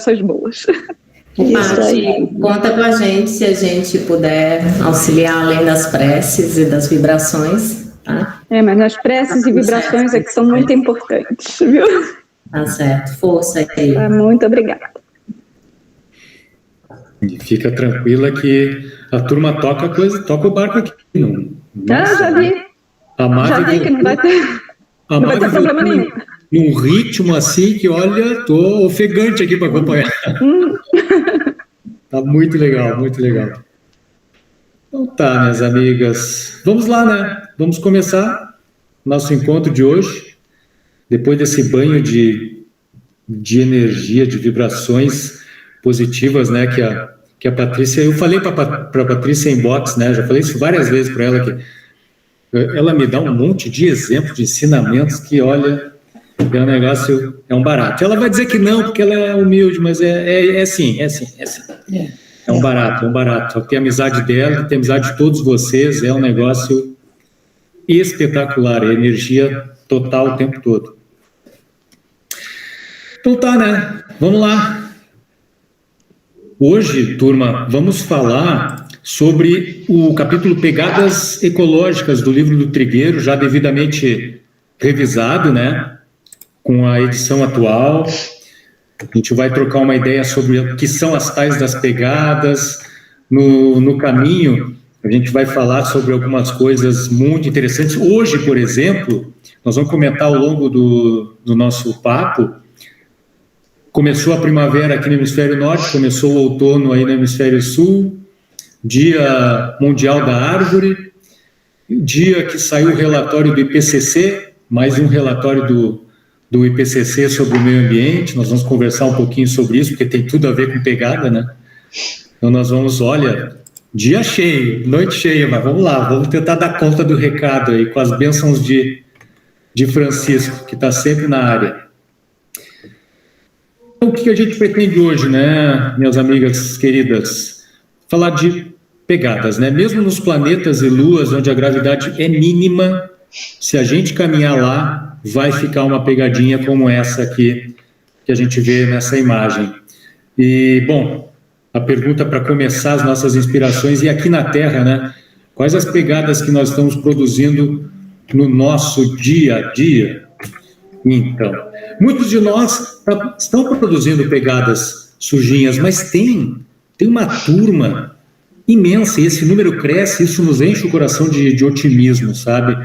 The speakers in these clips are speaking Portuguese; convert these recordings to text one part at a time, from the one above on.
vibrações boas. Paty, conta com a gente se a gente puder auxiliar além das preces e das vibrações, tá? Mas as preces e vibrações é que são muito importantes, viu? Tá certo, força aí. Tá, muito obrigada. E fica tranquila que a turma toca o barco aqui. Não. Nossa, já vi. Já vi que não vai ter problema nenhum. Num ritmo assim que, olha, tô ofegante aqui para acompanhar. Tá muito legal, muito legal. Então tá, minhas amigas. Vamos lá, né? Vamos começar nosso encontro de hoje. Depois desse banho de energia, de vibrações positivas, né? Que a Patrícia... Eu falei para a Patrícia em box, né? Já falei isso várias vezes para ela, que ela me dá um monte de exemplos, de ensinamentos que, olha... É um negócio, é um barato. Ela vai dizer que não, porque ela é humilde, mas é assim. É um barato. Ter amizade dela, ter amizade de todos vocês, é um negócio espetacular, é energia total o tempo todo. Então tá, né? Vamos lá. Hoje, turma, vamos falar sobre o capítulo Pegadas Ecológicas do livro do Trigueiro, já devidamente revisado, né? Com a edição atual. A gente vai trocar uma ideia sobre o que são as tais das pegadas. No caminho, a gente vai falar sobre algumas coisas muito interessantes. Hoje, por exemplo, nós vamos comentar ao longo do nosso papo. Começou a primavera aqui no Hemisfério Norte, começou o outono aí no Hemisfério Sul, Dia Mundial da Árvore, dia que saiu o relatório do IPCC, mais um relatório do IPCC sobre o meio ambiente. Nós vamos conversar um pouquinho sobre isso, porque tem tudo a ver com pegada, né? Então nós vamos, olha, dia cheio, noite cheia, mas vamos lá, vamos tentar dar conta do recado aí, com as bênçãos de Francisco, que está sempre na área. Então, o que a gente pretende hoje, né, minhas amigas queridas? Falar de pegadas, né? Mesmo nos planetas e luas, onde a gravidade é mínima, se a gente caminhar lá, vai ficar uma pegadinha como essa aqui, que a gente vê nessa imagem. E, bom, a pergunta para começar as nossas inspirações, e aqui na Terra, né? Quais as pegadas que nós estamos produzindo no nosso dia a dia? Então, muitos de nós estão produzindo pegadas sujinhas, mas tem uma turma imensa, e esse número cresce, isso nos enche o coração de otimismo, sabe?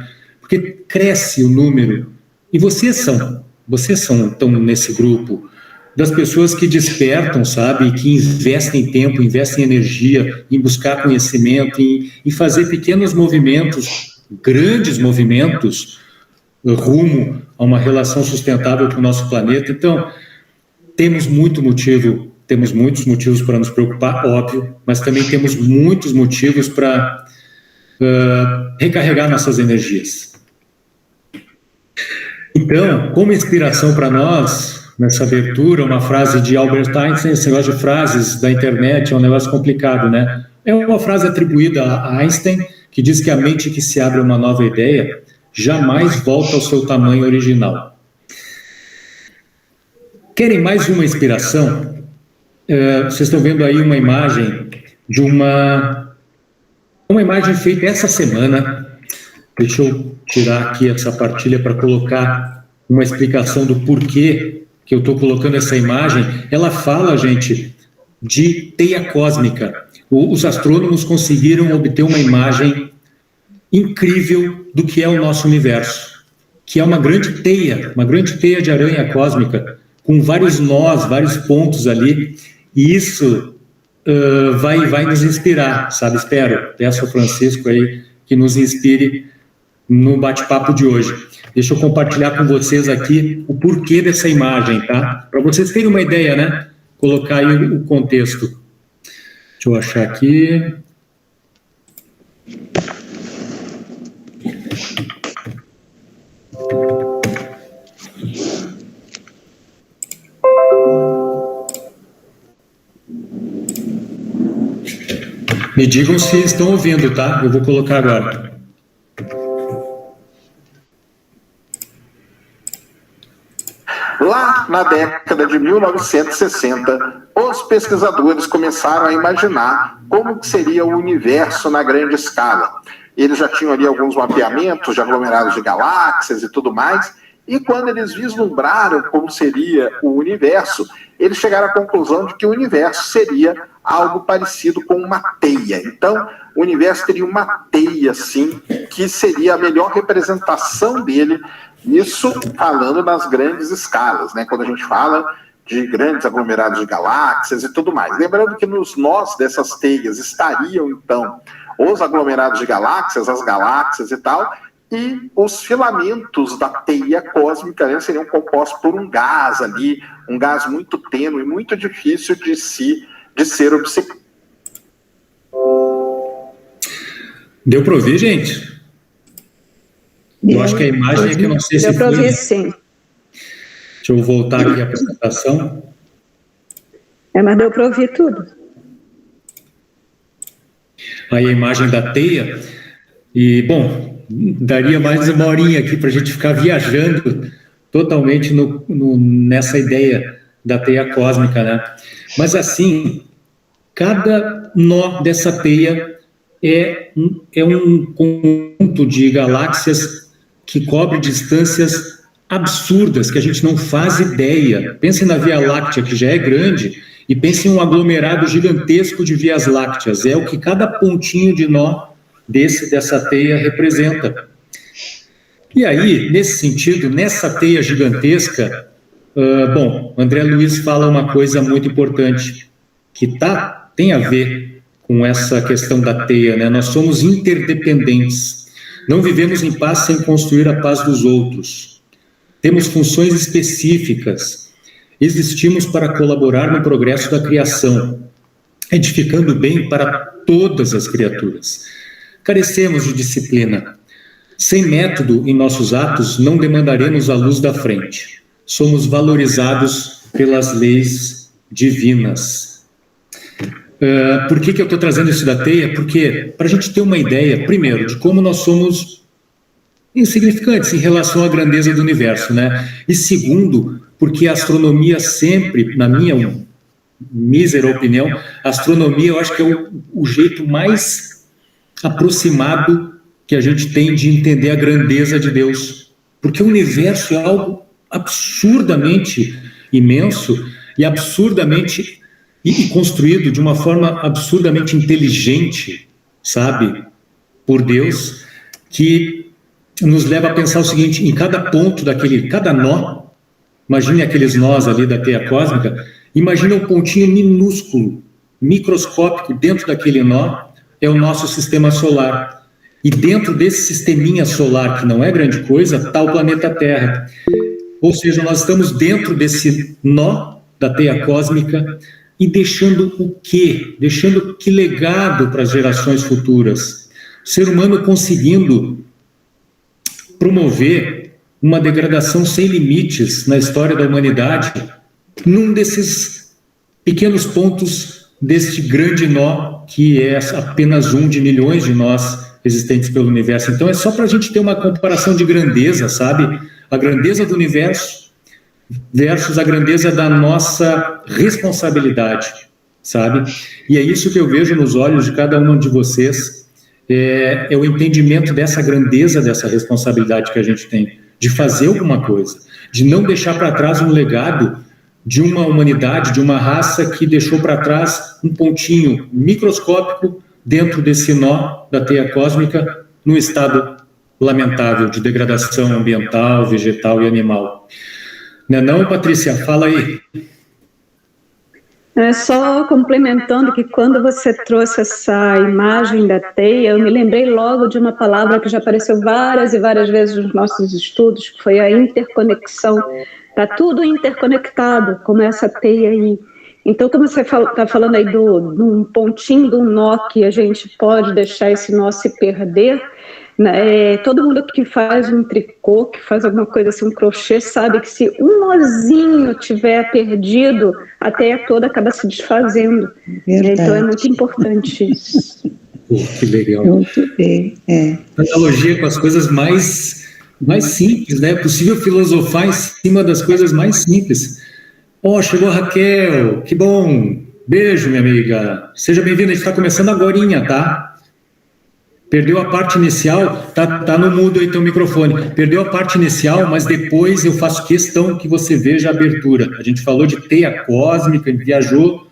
Porque cresce o número, e vocês estão nesse grupo das pessoas que despertam, sabe, que investem tempo, investem energia em buscar conhecimento, em fazer pequenos movimentos, grandes movimentos, rumo a uma relação sustentável com o nosso planeta. Então, temos muitos motivos para nos preocupar, óbvio, mas também temos muitos motivos para recarregar nossas energias. Então, como inspiração para nós, nessa abertura, uma frase de Albert Einstein. Esse negócio de frases da internet é um negócio complicado, né? É uma frase atribuída a Einstein, que diz que a mente que se abre a uma nova ideia jamais volta ao seu tamanho original. Querem mais uma inspiração? Vocês estão vendo aí uma imagem de uma imagem feita essa semana. Deixa eu tirar aqui essa partilha para colocar uma explicação do porquê que eu estou colocando essa imagem. Ela fala, gente, de teia cósmica. Os astrônomos conseguiram obter uma imagem incrível do que é o nosso universo, que é uma grande teia de aranha cósmica, com vários nós, vários pontos ali, e isso vai nos inspirar, sabe? Peço ao Francisco aí que nos inspire no bate-papo de hoje. Deixa eu compartilhar com vocês aqui o porquê dessa imagem, tá? Para vocês terem uma ideia, né? Colocar aí o contexto. Deixa eu achar aqui. Me digam se estão ouvindo, tá? Eu vou colocar agora. Lá na na década de 1960, os pesquisadores começaram a imaginar como que seria o universo na grande escala. Eles já tinham ali alguns mapeamentos de aglomerados de galáxias e tudo mais, e quando eles vislumbraram como seria o universo, eles chegaram à conclusão de que o universo seria algo parecido com uma teia. Então, o universo teria uma teia, sim, que seria a melhor representação dele, isso falando nas grandes escalas, né? Quando a gente fala de grandes aglomerados de galáxias e tudo mais. Lembrando que nos nós dessas teias estariam, então, os aglomerados de galáxias, as galáxias e tal, e os filamentos da teia cósmica, né, seriam compostos por um gás ali, um gás muito tênue, muito difícil de ser observado. Deu para ouvir, gente? Eu acho que a imagem é que eu não sei se foi. Deu para ouvir, né? sim. Deixa eu voltar aqui a apresentação. Mas deu para ouvir tudo. Aí a imagem da teia. E, bom, daria mais uma horinha aqui para a gente ficar viajando totalmente nessa ideia da teia cósmica, né? Mas, assim, cada nó dessa teia é um conjunto de galáxias que cobre distâncias absurdas, que a gente não faz ideia. Pense na Via Láctea, que já é grande, e pense em um aglomerado gigantesco de vias lácteas. É o que cada pontinho de nó dessa teia representa. E aí, nesse sentido, nessa teia gigantesca, bom, André Luiz fala uma coisa muito importante, que tem a ver com essa questão da teia, né? Nós somos interdependentes. Não vivemos em paz sem construir a paz dos outros. Temos funções específicas. Existimos para colaborar no progresso da criação, edificando bem para todas as criaturas. Carecemos de disciplina. Sem método em nossos atos, não demandaremos a luz da frente. Somos valorizados pelas leis divinas. Por que eu estou trazendo isso da teia? Porque, para a gente ter uma ideia, primeiro, de como nós somos insignificantes em relação à grandeza do universo, né? E segundo, porque a astronomia sempre, na minha mísera opinião, a astronomia eu acho que é o jeito mais aproximado que a gente tem de entender a grandeza de Deus. Porque o universo é algo absurdamente imenso e absurdamente e construído de uma forma absurdamente inteligente, sabe, por Deus, que nos leva a pensar o seguinte: em cada ponto cada nó, imagine aqueles nós ali da teia cósmica, imagine um pontinho minúsculo, microscópico dentro daquele nó, é o nosso sistema solar. E dentro desse sisteminha solar, que não é grande coisa, está o planeta Terra. Ou seja, nós estamos dentro desse nó da teia cósmica e deixando o quê? Deixando que legado para as gerações futuras? O ser humano conseguindo promover uma degradação sem limites na história da humanidade, num desses pequenos pontos deste grande nó, que é apenas um de milhões de nós existentes pelo universo. Então é só para a gente ter uma comparação de grandeza, sabe? A grandeza do universo versus a grandeza da nossa responsabilidade, sabe? E é isso que eu vejo nos olhos de cada um de vocês, é o entendimento dessa grandeza, dessa responsabilidade que a gente tem, de fazer alguma coisa, de não deixar para trás um legado de uma humanidade, de uma raça que deixou para trás um pontinho microscópico dentro desse nó da teia cósmica, num estado lamentável de degradação ambiental, vegetal e animal. Não, Patrícia? Fala aí. Só complementando que quando você trouxe essa imagem da teia, eu me lembrei logo de uma palavra que já apareceu várias e várias vezes nos nossos estudos, que foi a interconexão. Está tudo interconectado, como essa teia aí. Então, como você está falando aí de um pontinho do nó que a gente pode deixar esse nó se perder, né? Todo mundo que faz um tricô, que faz alguma coisa assim, um crochê, sabe que se um nozinho tiver perdido, a teia toda acaba se desfazendo. Então é muito importante isso. Que legal. Muito bem. Analogia com as coisas mais simples, né? É possível filosofar em cima das coisas mais simples. Chegou a Raquel, que bom. Beijo, minha amiga. Seja bem-vinda, a gente está começando agorinha, tá? Perdeu a parte inicial, tá no mudo aí teu microfone. Perdeu a parte inicial, mas depois eu faço questão que você veja a abertura. A gente falou de teia cósmica, a gente viajou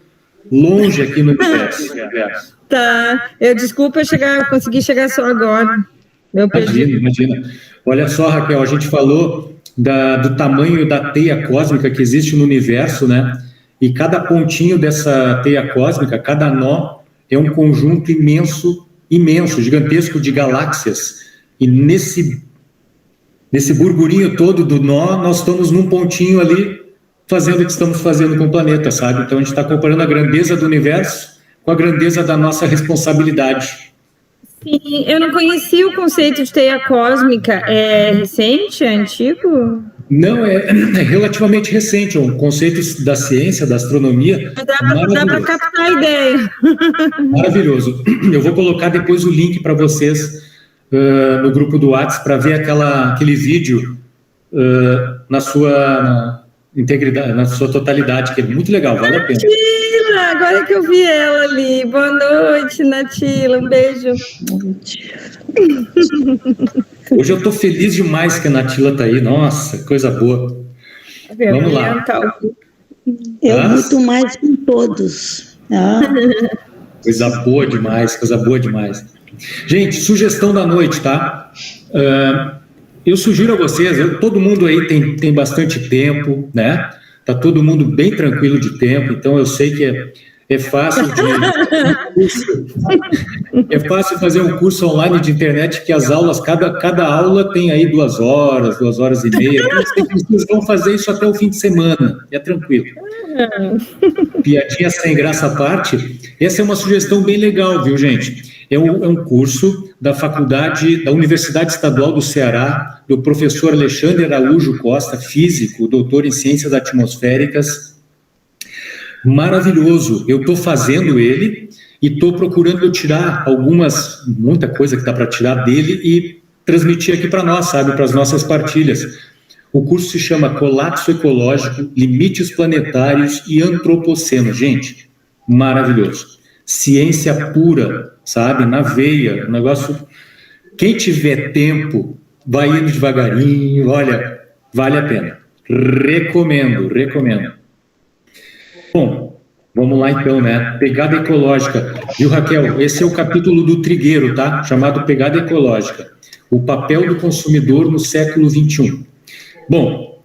longe aqui no universo. Tá, desculpa consegui chegar só agora. Imagina. Olha só, Raquel, a gente falou do tamanho da teia cósmica que existe no universo, né? E cada pontinho dessa teia cósmica, cada nó, é um conjunto imenso, gigantesco de galáxias. E nesse burburinho todo do nó, nós estamos num pontinho ali, fazendo o que estamos fazendo com o planeta, sabe? Então a gente está comparando a grandeza do universo com a grandeza da nossa responsabilidade. Sim, eu não conhecia o conceito de teia cósmica. É recente? É antigo? Não, é relativamente recente, é um conceito da ciência, da astronomia. Dá para captar a ideia. Maravilhoso. Eu vou colocar depois o link para vocês no grupo do WhatsApp para ver aquele vídeo na sua integridade, na sua totalidade, que é muito legal, vale a pena. Natila, agora que eu vi ela ali. Boa noite, Natila, um beijo. Hoje eu estou feliz demais que a Natila está aí. Nossa, coisa boa. Vamos lá. Eu muito mais com todos. Coisa boa demais. Gente, sugestão da noite, tá? Eu sugiro a vocês, todo mundo aí tem bastante tempo, né? Tá todo mundo bem tranquilo de tempo, então eu sei que é fácil fazer um curso online de internet que as aulas, cada aula tem aí 2 horas, 2 horas e meia. Então, vocês vão fazer isso até o fim de semana, é tranquilo. Piadinha sem graça à parte, essa é uma sugestão bem legal, viu, gente? É um curso da da Universidade Estadual do Ceará, do professor Alexandre Araújo Costa, físico, doutor em ciências atmosféricas. Maravilhoso. Eu estou fazendo ele e estou procurando tirar muita coisa que dá para tirar dele e transmitir aqui para nós, sabe, para as nossas partilhas. O curso se chama Colapso Ecológico, Limites Planetários e Antropoceno. Gente, maravilhoso. Ciência pura, sabe, na veia, um negócio. Quem tiver tempo, vai indo devagarinho, olha, vale a pena. Recomendo. Bom, vamos lá então, né? Pegada ecológica. Viu, Raquel? Esse é o capítulo do Trigueiro, tá? Chamado Pegada Ecológica. O papel do consumidor no século XXI. Bom,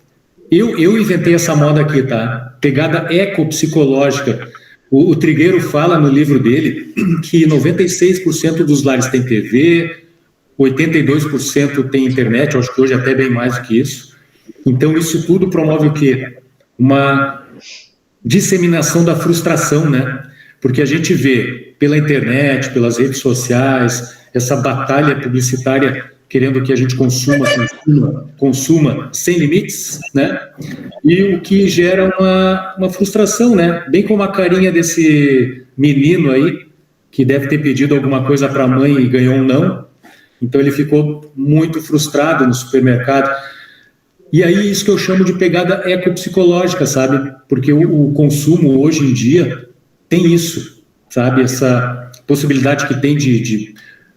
eu inventei essa moda aqui, tá? Pegada ecopsicológica. O Trigueiro fala no livro dele que 96% dos lares tem TV, 82% tem internet, eu acho que hoje até bem mais do que isso. Então, isso tudo promove o quê? Uma disseminação da frustração, né? Porque a gente vê pela internet, pelas redes sociais, essa batalha publicitária querendo que a gente consuma sem limites, né? E o que gera uma frustração, né? Bem como a carinha desse menino aí, que deve ter pedido alguma coisa para a mãe e ganhou um não. Então ele ficou muito frustrado no supermercado. E aí isso que eu chamo de pegada ecopsicológica, sabe? Porque o consumo hoje em dia tem isso, sabe? Essa possibilidade que tem de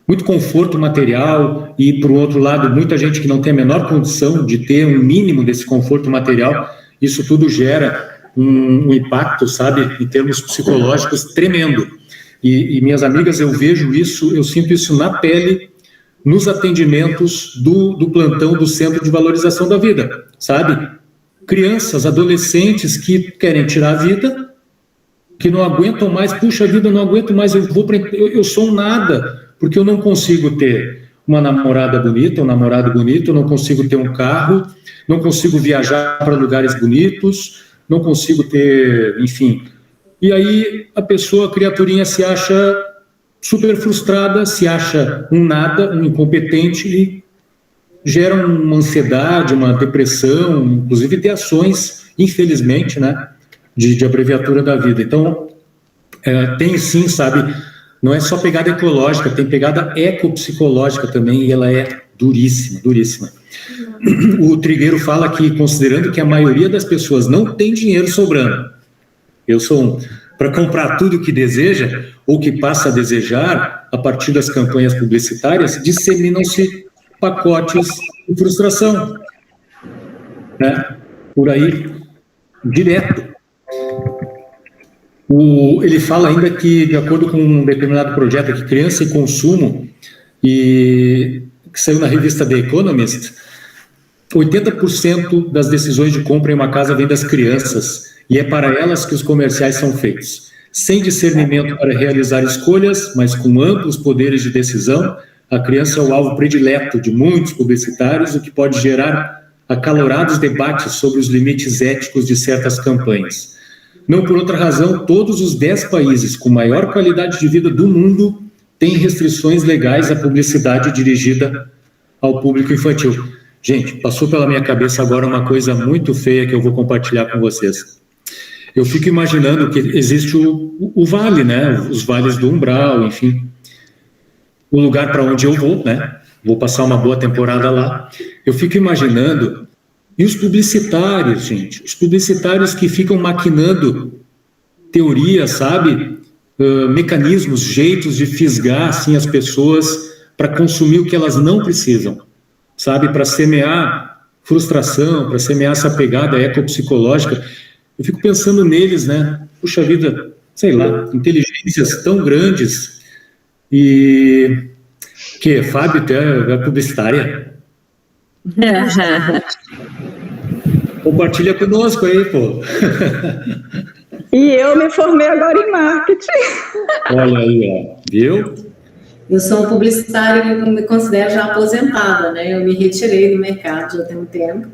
muito conforto material e, por outro lado, muita gente que não tem a menor condição de ter um mínimo desse conforto material, isso tudo gera um impacto, sabe, em termos psicológicos tremendo. E minhas amigas, eu vejo isso, eu sinto isso na pele, nos atendimentos do plantão do Centro de Valorização da Vida, sabe? Crianças, adolescentes que querem tirar a vida, que não aguentam mais, puxa vida, eu não aguento mais, eu sou um nada, porque eu não consigo ter uma namorada bonita, um namorado bonito, eu não consigo ter um carro, não consigo viajar para lugares bonitos, não consigo ter, enfim. E aí a criaturinha se acha super frustrada, se acha um nada, um incompetente e gera uma ansiedade, uma depressão, inclusive tem ações, infelizmente, né, de abreviatura da vida. Então, tem sim, sabe, não é só pegada ecológica, tem pegada ecopsicológica também, e ela é duríssima, duríssima. O Trigueiro fala que, considerando que a maioria das pessoas não tem dinheiro sobrando, eu sou para comprar tudo o que deseja ou que passa a desejar, a partir das campanhas publicitárias, disseminam-se pacotes de frustração, né? Por aí, direto. Ele fala ainda que, de acordo com um determinado projeto aqui, Criança e Consumo, que saiu na revista The Economist, 80% das decisões de compra em uma casa vem das crianças, e é para elas que os comerciais são feitos. Sem discernimento para realizar escolhas, mas com amplos poderes de decisão, a criança é o alvo predileto de muitos publicitários, o que pode gerar acalorados debates sobre os limites éticos de certas campanhas. Não por outra razão, todos os 10 países com maior qualidade de vida do mundo têm restrições legais à publicidade dirigida ao público infantil. Gente, passou pela minha cabeça agora uma coisa muito feia que eu vou compartilhar com vocês. Eu fico imaginando que existe o vale, né? Os vales do umbral, enfim. O lugar para onde eu vou, né? Vou passar uma boa temporada lá. Eu fico imaginando... E os publicitários, gente? Os publicitários que ficam maquinando teorias, sabe? Mecanismos, jeitos de fisgar, assim, as pessoas para consumir o que elas não precisam, sabe? Para semear frustração, para semear essa pegada ecopsicológica. Eu fico pensando neles, né? Puxa vida, sei lá, inteligências tão grandes. E... Que, Fábio, tu é publicitária? Compartilha conosco aí, pô. E eu me formei agora em marketing. Olha aí, ó. Viu? Eu sou uma publicitária e eu me considero já aposentada, né? Eu me retirei do mercado já tem um tempo.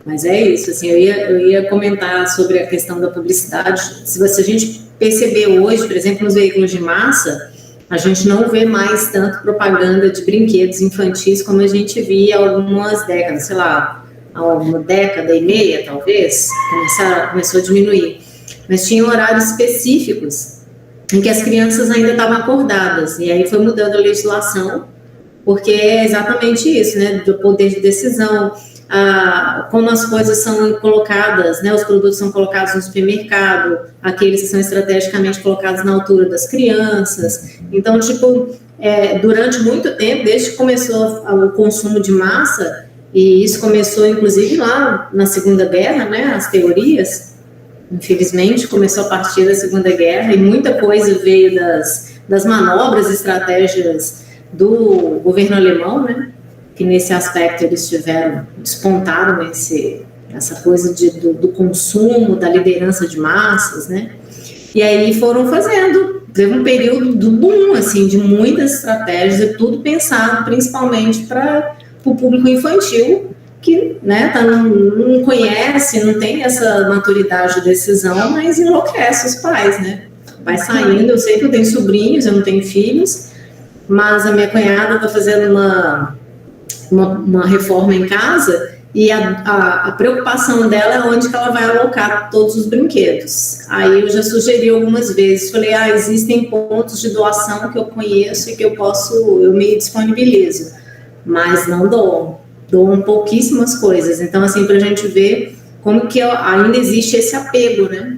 Mas é isso, assim, eu ia comentar sobre a questão da publicidade. Se a gente perceber hoje, por exemplo, nos veículos de massa, a gente não vê mais tanto propaganda de brinquedos infantis como a gente via há algumas décadas, sei lá, há uma década e meia, talvez, começou a diminuir. Mas tinha horários específicos em que as crianças ainda estavam acordadas, e aí foi mudando a legislação, porque é exatamente isso, né, do poder de decisão, como as coisas são colocadas, né, os produtos são colocados no supermercado, aqueles que são estrategicamente colocados na altura das crianças. Então, tipo, durante muito tempo, desde que começou o consumo de massa, e isso começou, inclusive, lá na Segunda Guerra, né, as teorias, infelizmente, começou a partir da Segunda Guerra, e muita coisa veio das manobras e estratégias do governo alemão, né, que nesse aspecto eles despontaram essa coisa do consumo, da liderança de massas, né? E aí foram fazendo, teve um período do boom, assim, de muitas estratégias, e tudo pensado principalmente para o público infantil, que, né, não conhece, não tem essa maturidade de decisão, mas enlouquece os pais, né? Vai saindo, eu sei que eu tenho sobrinhos, eu não tenho filhos, mas a minha cunhada está fazendo uma reforma em casa, e a preocupação dela é onde que ela vai alocar todos os brinquedos. Aí eu já sugeri algumas vezes, falei, existem pontos de doação que eu conheço e que eu me disponibilizo, mas não doam pouquíssimas coisas. Então, assim, para a gente ver como que ainda existe esse apego, né?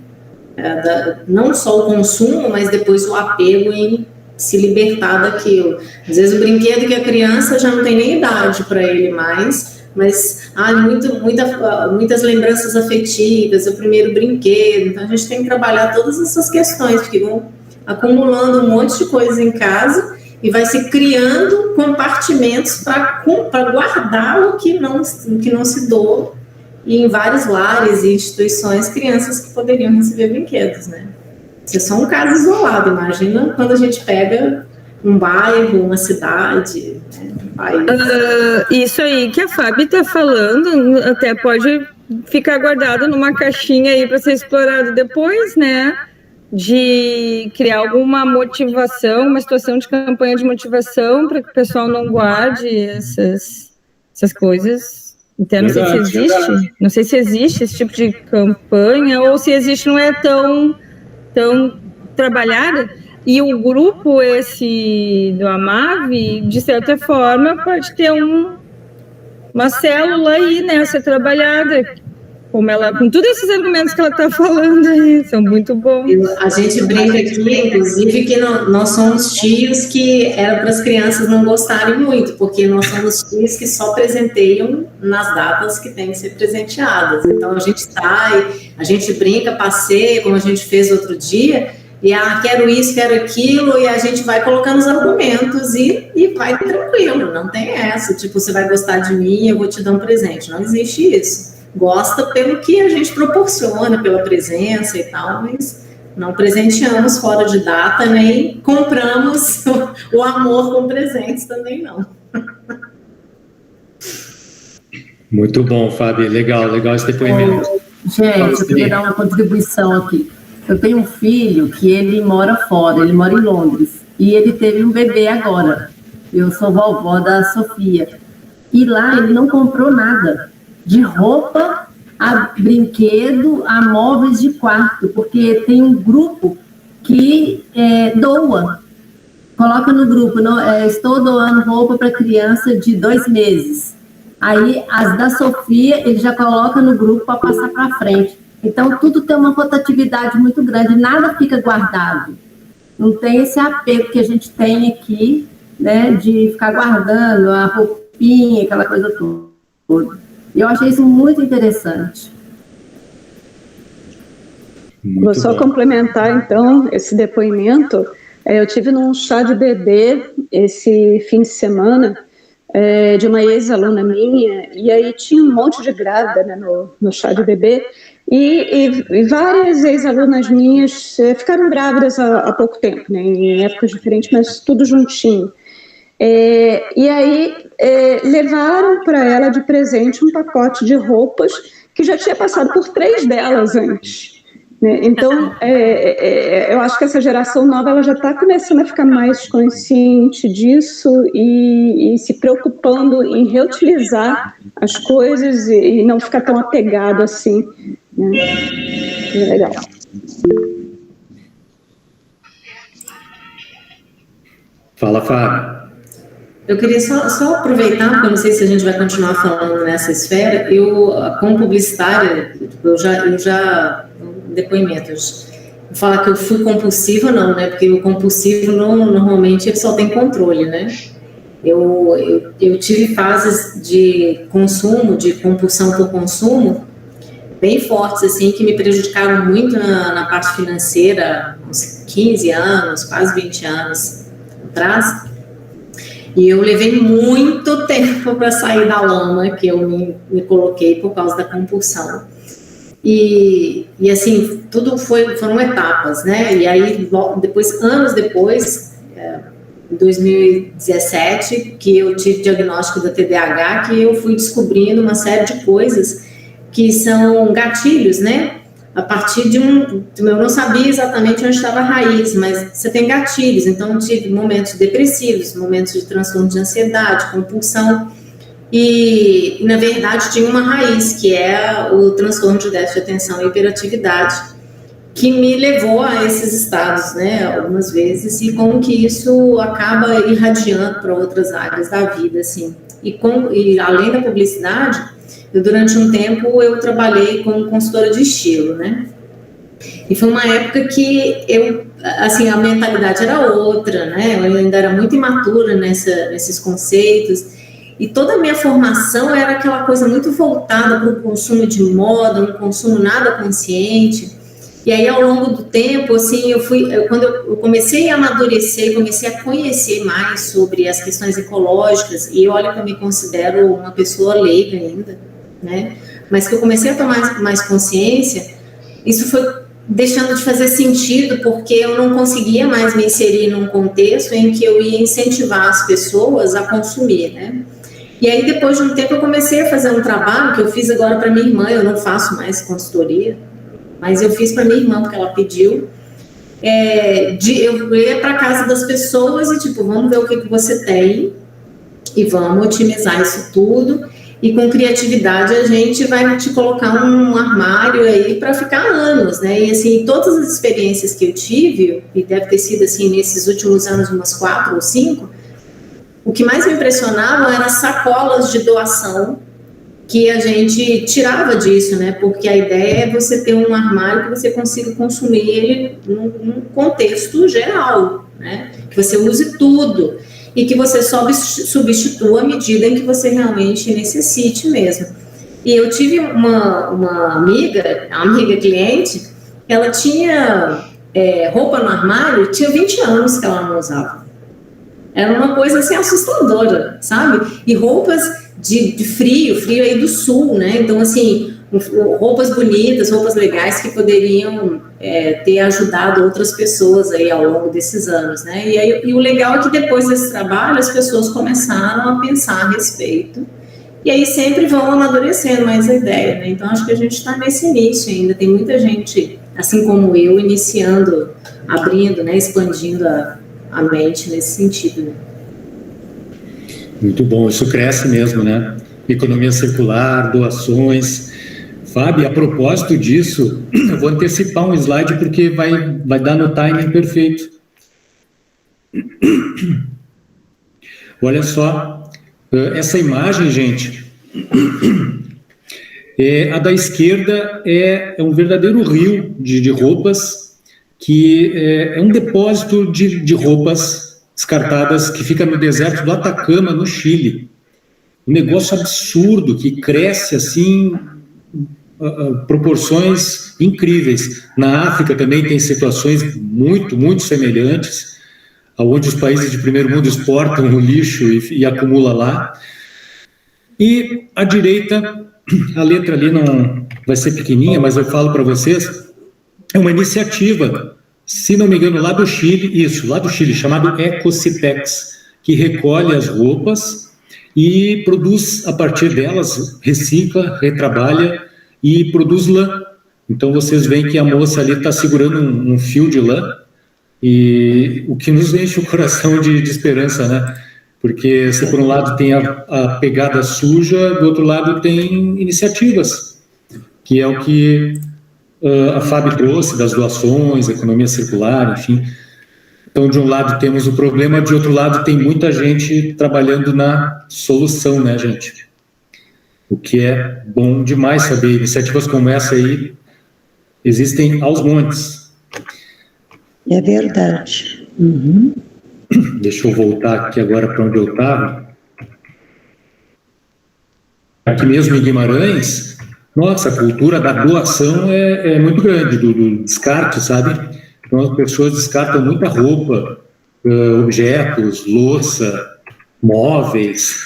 Não só o consumo, mas depois o apego em se libertar daquilo. Às vezes o brinquedo que a criança já não tem nem idade para ele mais, mas muitas lembranças afetivas, o primeiro brinquedo. Então a gente tem que trabalhar todas essas questões, porque vão acumulando um monte de coisas em casa e vai se criando compartimentos para guardar o que não se doa. E em vários lares e instituições, crianças que poderiam receber brinquedos, né? Isso é só um caso isolado, imagina quando a gente pega um bairro, uma cidade, né, um país. Isso aí que a Fábio está falando, até pode ficar guardado numa caixinha aí para ser explorado depois, né? De criar alguma motivação, uma situação de campanha de motivação para que o pessoal não guarde essas coisas. Então, não sei se existe. Não sei se existe esse tipo de campanha, ou se existe não é tão trabalhada, e o grupo esse do Amave, de certa forma, pode ter uma célula aí, né, a ser trabalhada, com todos esses argumentos que ela está falando aí, são muito bons. A gente brinca aqui, inclusive, que nós somos tios que era para as crianças não gostarem muito, porque nós somos tios que só presenteiam nas datas que tem que ser presenteadas. Então, a gente sai, a gente brinca, passeia, como a gente fez outro dia, e quero isso, quero aquilo, e a gente vai colocando os argumentos e vai tranquilo, não tem essa, tipo, você vai gostar de mim, eu vou te dar um presente, não existe isso. Gosta pelo que a gente proporciona, pela presença e tal, mas não presenteamos fora de data, nem compramos o amor com presentes também, não. Muito bom, Fábio, legal esse depoimento. Gente, eu queria dar uma contribuição aqui. Eu tenho um filho que ele mora fora, ele mora em Londres, e ele teve um bebê agora. Eu sou vovó da Sofia. E lá ele não comprou nada, de roupa a brinquedo, a móveis de quarto, porque tem um grupo que doa, coloca no grupo, estou doando roupa para criança de 2 meses. Aí as da Sofia ele já coloca no grupo para passar para frente. Então tudo tem uma rotatividade muito grande, nada fica guardado. Não tem esse apego que a gente tem aqui, né, de ficar guardando a roupinha, aquela coisa toda. Eu achei isso muito interessante. Vou só complementar, então, esse depoimento. Eu tive num chá de bebê esse fim de semana, de uma ex-aluna minha, e aí tinha um monte de grávida, né, no chá de bebê, e várias ex-alunas minhas ficaram grávidas há pouco tempo, né, em épocas diferentes, mas tudo juntinho. E aí levaram para ela de presente um pacote de roupas que já tinha passado por 3 delas antes, né? Então eu acho que essa geração nova ela já está começando a ficar mais consciente disso e se preocupando em reutilizar as coisas e não ficar tão apegado assim, né? É legal. Fala, Fábio. Eu queria só aproveitar, porque eu não sei se a gente vai continuar falando nessa esfera, como publicitária, eu já depoimentos, vou falar que eu fui compulsiva, não, né, porque o compulsivo, normalmente, ele só tem controle, né, eu tive fases de consumo, de compulsão por consumo, bem fortes, assim, que me prejudicaram muito na parte financeira, uns 15 anos, quase 20 anos atrás. E eu levei muito tempo para sair da lama que eu me coloquei por causa da compulsão. E assim, tudo foram etapas, né? E aí, anos depois, em 2017, que eu tive diagnóstico da TDAH, que eu fui descobrindo uma série de coisas que são gatilhos, né? A partir eu não sabia exatamente onde estava a raiz, mas você tem gatilhos, então eu tive momentos depressivos, momentos de transtorno de ansiedade, compulsão, e na verdade tinha uma raiz, que é o transtorno de déficit de atenção e hiperatividade, que me levou a esses estados, né, algumas vezes, e como que isso acaba irradiando para outras áreas da vida, assim. E além da publicidade, durante um tempo eu trabalhei como consultora de estilo, né? E foi uma época que a mentalidade era outra, né? Eu ainda era muito imatura nesses conceitos. E toda a minha formação era aquela coisa muito voltada para o consumo de moda, um consumo nada consciente. E aí, ao longo do tempo, assim, quando eu comecei a amadurecer, comecei a conhecer mais sobre as questões ecológicas, e olha que eu me considero uma pessoa leiga ainda, né? Mas que eu comecei a tomar mais consciência, isso foi deixando de fazer sentido, porque eu não conseguia mais me inserir num contexto em que eu ia incentivar as pessoas a consumir, né? E aí, depois de um tempo, eu comecei a fazer um trabalho que eu fiz agora para minha irmã. Eu não faço mais consultoria, mas eu fiz para minha irmã, porque ela pediu. Eu ia para casa das pessoas e, tipo, vamos ver o que você tem e vamos otimizar isso tudo. E com criatividade a gente vai te colocar um armário aí para ficar anos, né? E assim, todas as experiências que eu tive, e deve ter sido assim nesses últimos anos umas 4 ou 5, o que mais me impressionava eram as sacolas de doação que a gente tirava disso, né? Porque a ideia é você ter um armário que você consiga consumir ele num contexto geral, né? Que você use tudo e que você só substitua à medida em que você realmente necessite mesmo. E eu tive uma amiga cliente, ela tinha roupa no armário, tinha 20 anos que ela não usava. Era uma coisa assim assustadora, sabe? E roupas de frio aí do sul, né? Então, assim, roupas bonitas, roupas legais que poderiam ter ajudado outras pessoas aí ao longo desses anos, né? E o legal é que depois desse trabalho as pessoas começaram a pensar a respeito. E aí sempre vão amadurecendo mais a ideia, né? Então, acho que a gente está nesse início ainda. Tem muita gente, assim como eu, iniciando, abrindo, né? Expandindo a mente nesse sentido, né? Muito bom, isso cresce mesmo, né? Economia circular, doações. Fábio, a propósito disso, eu vou antecipar um slide porque vai dar no timing perfeito. Olha só, essa imagem, gente, a da esquerda é um verdadeiro rio de roupas, que é um depósito de roupas descartadas que fica no deserto do Atacama, no Chile. Um negócio absurdo que cresce assim, proporções incríveis. Na África também tem situações muito, muito semelhantes, onde os países de primeiro mundo exportam o lixo e acumula lá. E à direita, a letra ali não vai ser pequenininha, mas eu falo para vocês, é uma iniciativa, se não me engano, lá do Chile, chamado Ecocipex, que recolhe as roupas e produz a partir delas, recicla, retrabalha e produz lã. Então vocês veem que a moça ali está segurando um fio de lã, e o que nos enche o coração de esperança, né? Porque se por um lado tem a pegada suja, do outro lado tem iniciativas, que é o que a Fábio trouxe, das doações, economia circular, enfim. Então, de um lado temos o problema, de outro lado tem muita gente trabalhando na solução, né, gente? O que é bom demais saber. Iniciativas como essa aí existem aos montes. É verdade. Uhum. Deixa eu voltar aqui agora para onde eu estava. Aqui mesmo em Guimarães, nossa, a cultura da doação é muito grande, do descarte, sabe? Então as pessoas descartam muita roupa, objetos, louça, móveis.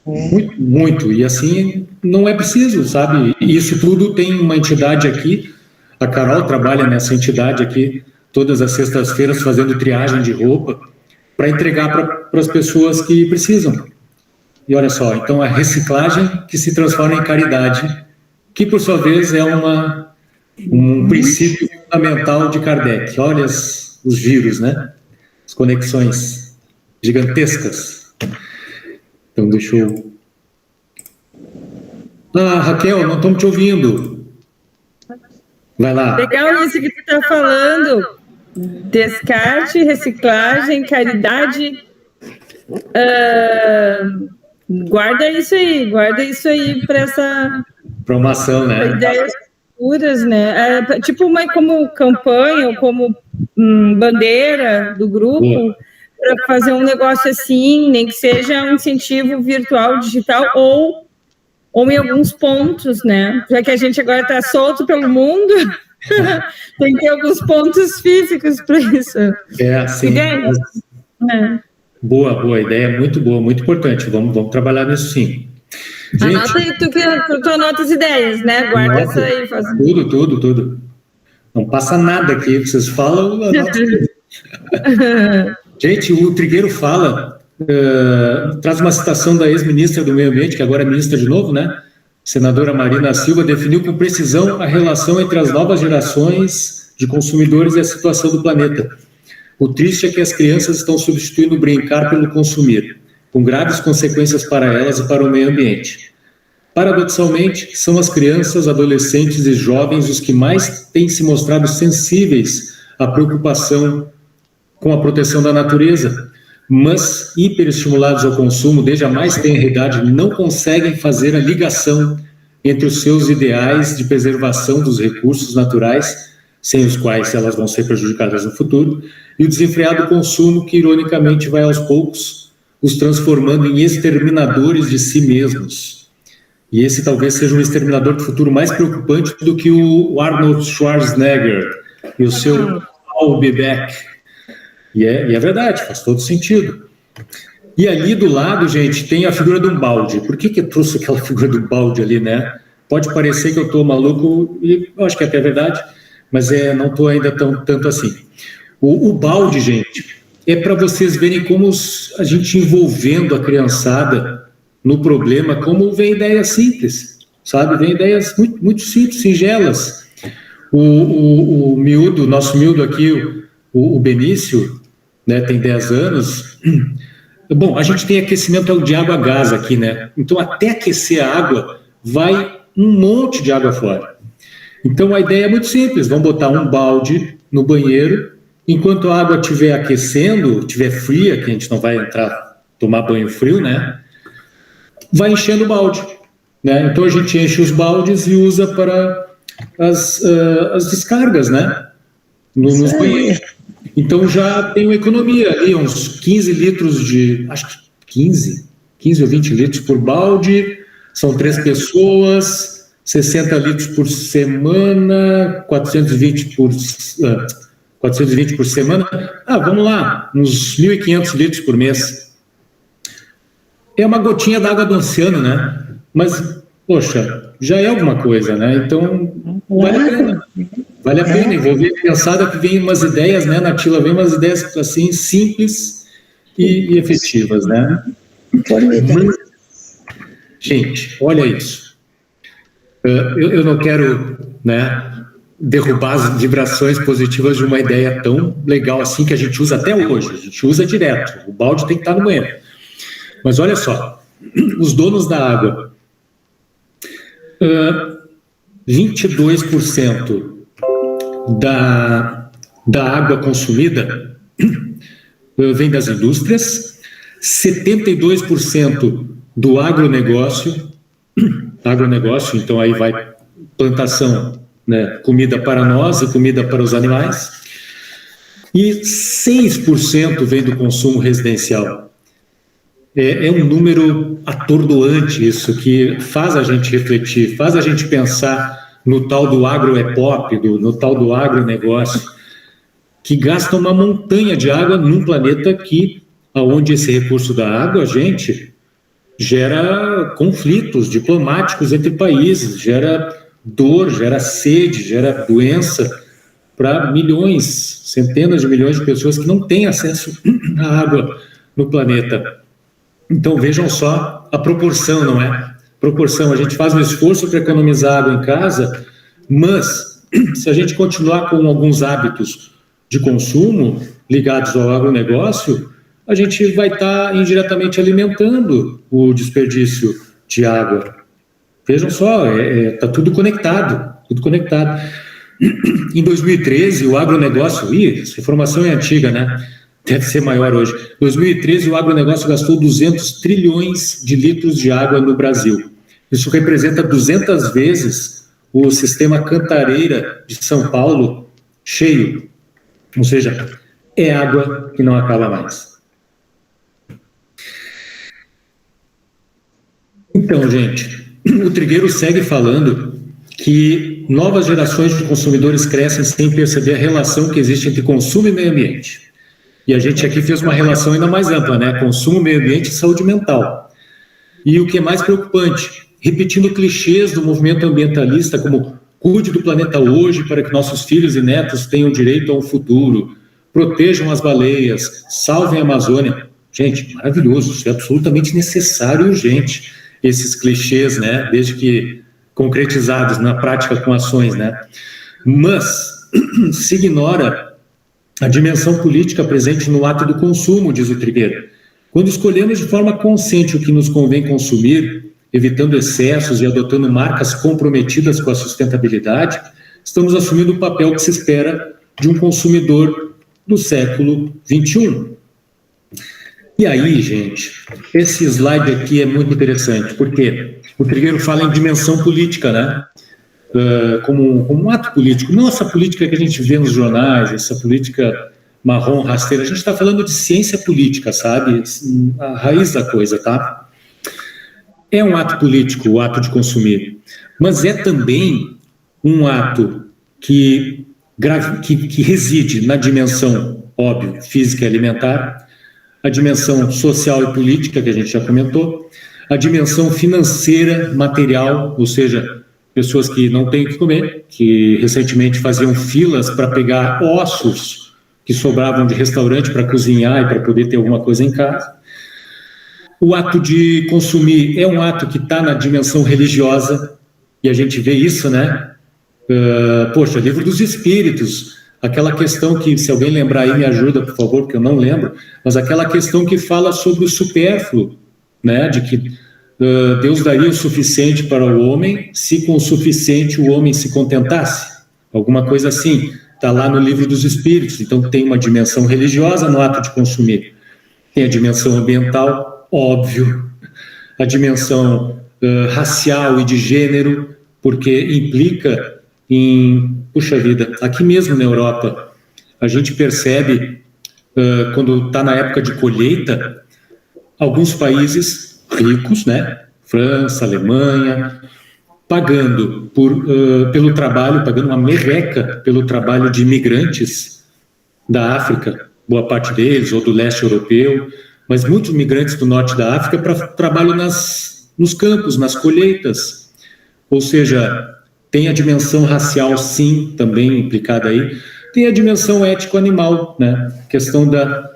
Muito, muito. E assim, não é preciso, sabe? E isso tudo tem uma entidade aqui, a Carol trabalha nessa entidade aqui, todas as sextas-feiras fazendo triagem de roupa para entregar para as pessoas que precisam. E olha só, então a reciclagem que se transforma em caridade, que por sua vez é um princípio fundamental de Kardec. Olha os giros, né? As conexões gigantescas. Então deixa eu... Raquel, não estamos te ouvindo. Vai lá. Legal isso que tu está falando. Descarte, reciclagem, caridade. Guarda isso aí para essa... Para uma ação, né? Ideias futuras, né? Tipo como campanha, ou como bandeira do grupo, para fazer um negócio assim, nem que seja um incentivo virtual, digital, ou em alguns pontos, né? Já que a gente agora está solto pelo mundo, tem que ter alguns pontos físicos para isso. Sim. Boa ideia, muito boa, muito importante. Vamos trabalhar nisso sim. Gente, anota aí, tu anota as ideias, né? Guarda isso aí. Faz... Tudo. Não passa nada aqui, vocês falam, anota tudo. Gente, o Trigueiro fala, traz uma citação da ex-ministra do Meio Ambiente, que agora é ministra de novo, né? Senadora Marina Silva definiu com precisão a relação entre as novas gerações de consumidores e a situação do planeta. O triste é que as crianças estão substituindo o brincar pelo consumir, com graves consequências para elas e para o meio ambiente. Paradoxalmente, são as crianças, adolescentes e jovens os que mais têm se mostrado sensíveis à preocupação com a proteção da natureza, mas hiperestimulados ao consumo desde a mais tenra idade não conseguem fazer a ligação entre os seus ideais de preservação dos recursos naturais, sem os quais elas vão ser prejudicadas no futuro, e o desenfreado consumo que, ironicamente, vai aos poucos os transformando em exterminadores de si mesmos. E esse talvez seja um exterminador do futuro mais preocupante do que o Arnold Schwarzenegger e o seu I'll be back. E é verdade, faz todo sentido. E ali do lado, gente, tem a figura de um balde. Por que eu trouxe aquela figura do balde ali, né? Pode parecer que eu estou maluco, e eu acho que até é verdade, mas não estou ainda tanto assim. O balde, gente, é para vocês verem como a gente envolvendo a criançada no problema, como vem ideias simples, sabe? Vem ideias muito, muito simples, singelas. O miúdo, nosso miúdo aqui, o Benício, né, tem 10 anos. Bom, a gente tem aquecimento de água a gás aqui, né? Então, até aquecer a água, vai um monte de água fora. Então, a ideia é muito simples. Vamos botar um balde no banheiro. Enquanto a água estiver aquecendo, estiver fria, que a gente não vai tomar banho frio, né? Vai enchendo o balde, né? Então, a gente enche os baldes e usa para as descargas, né? Nos banheiros. Então, já tem uma economia ali, uns 15 litros acho que 15 ou 20 litros por balde, são 3 pessoas, 60 litros por semana, 420 por semana. Vamos lá, uns 1.500 litros por mês. É uma gotinha d'água do oceano, né? Mas, poxa, já é alguma coisa, né? Então, vale a pena. Vale a pena envolver a criançada, que vem umas ideias, né, Natila? Vem umas ideias, assim, simples e efetivas, né? Mas, gente, olha isso. Eu não quero, né, derrubar as vibrações positivas de uma ideia tão legal assim, que a gente usa até hoje. A gente usa direto. O balde tem que estar no banheiro. Mas olha só, os donos da água, 22% da água consumida vem das indústrias, 72% do agronegócio, então aí vai plantação, né, comida para nós e comida para os animais, e 6% vem do consumo residencial. É um número atordoante isso, que faz a gente refletir, faz a gente pensar no tal do agroepop, no tal do agronegócio, que gasta uma montanha de água num planeta onde esse recurso da água, gente, gera conflitos diplomáticos entre países, gera dor, gera sede, gera doença para milhões, centenas de milhões de pessoas que não têm acesso à água no planeta. Então vejam só a proporção, não é? Proporção, a gente faz um esforço para economizar água em casa, mas se a gente continuar com alguns hábitos de consumo ligados ao agronegócio, a gente vai estar indiretamente alimentando o desperdício de água. Vejam só, está tudo conectado, tudo conectado. Em 2013, o agronegócio, essa informação é antiga, né? Deve ser maior hoje. Em 2013, o agronegócio gastou 200 trilhões de litros de água no Brasil. Isso representa 200 vezes o sistema Cantareira de São Paulo cheio. Ou seja, é água que não acaba mais. Então, gente, o Trigueiro segue falando que novas gerações de consumidores crescem sem perceber a relação que existe entre consumo e meio ambiente. E a gente aqui fez uma relação ainda mais ampla, né? Consumo, meio ambiente e saúde mental. E o que é mais preocupante, repetindo clichês do movimento ambientalista, como cuide do planeta hoje para que nossos filhos e netos tenham direito a um futuro, protejam as baleias, salvem a Amazônia. Gente, maravilhoso, isso é absolutamente necessário e urgente, esses clichês, né? Desde que concretizados na prática com ações, né? Mas se ignora a dimensão política presente no ato do consumo, diz o Trigueiro. Quando escolhemos de forma consciente o que nos convém consumir, evitando excessos e adotando marcas comprometidas com a sustentabilidade, estamos assumindo o papel que se espera de um consumidor do século XXI. E aí, gente, esse slide aqui é muito interessante, porque o Trigueiro fala em dimensão política, né? Como um ato político, não essa política que a gente vê nos jornais, essa política marrom, rasteira, a gente está falando de ciência política, sabe? A raiz da coisa, tá? É um ato político, o ato de consumir, mas é também um ato que reside na dimensão, óbvio, física e alimentar, a dimensão social e política, que a gente já comentou, a dimensão financeira, material, ou seja, pessoas que não têm o que comer, que recentemente faziam filas para pegar ossos que sobravam de restaurante para cozinhar e para poder ter alguma coisa em casa. O ato de consumir é um ato que está na dimensão religiosa, e a gente vê isso, né? Poxa, Livro dos Espíritos, aquela questão que, se alguém lembrar aí, me ajuda, por favor, porque eu não lembro, mas aquela questão que fala sobre o supérfluo, né? De que Deus daria o suficiente para o homem se com o suficiente o homem se contentasse. Alguma coisa assim, está lá no Livro dos Espíritos. Então tem uma dimensão religiosa no ato de consumir. Tem a dimensão ambiental, óbvio, a dimensão racial e de gênero, porque implica em, puxa vida, aqui mesmo na Europa, a gente percebe, quando está na época de colheita, alguns países ricos, né, França, Alemanha, pagando pelo trabalho, pagando uma merreca pelo trabalho de imigrantes da África, boa parte deles, ou do leste europeu, mas muitos migrantes do norte da África para trabalho nos campos, nas colheitas. Ou seja, tem a dimensão racial, sim, também implicada aí, tem a dimensão ético-animal, né, questão da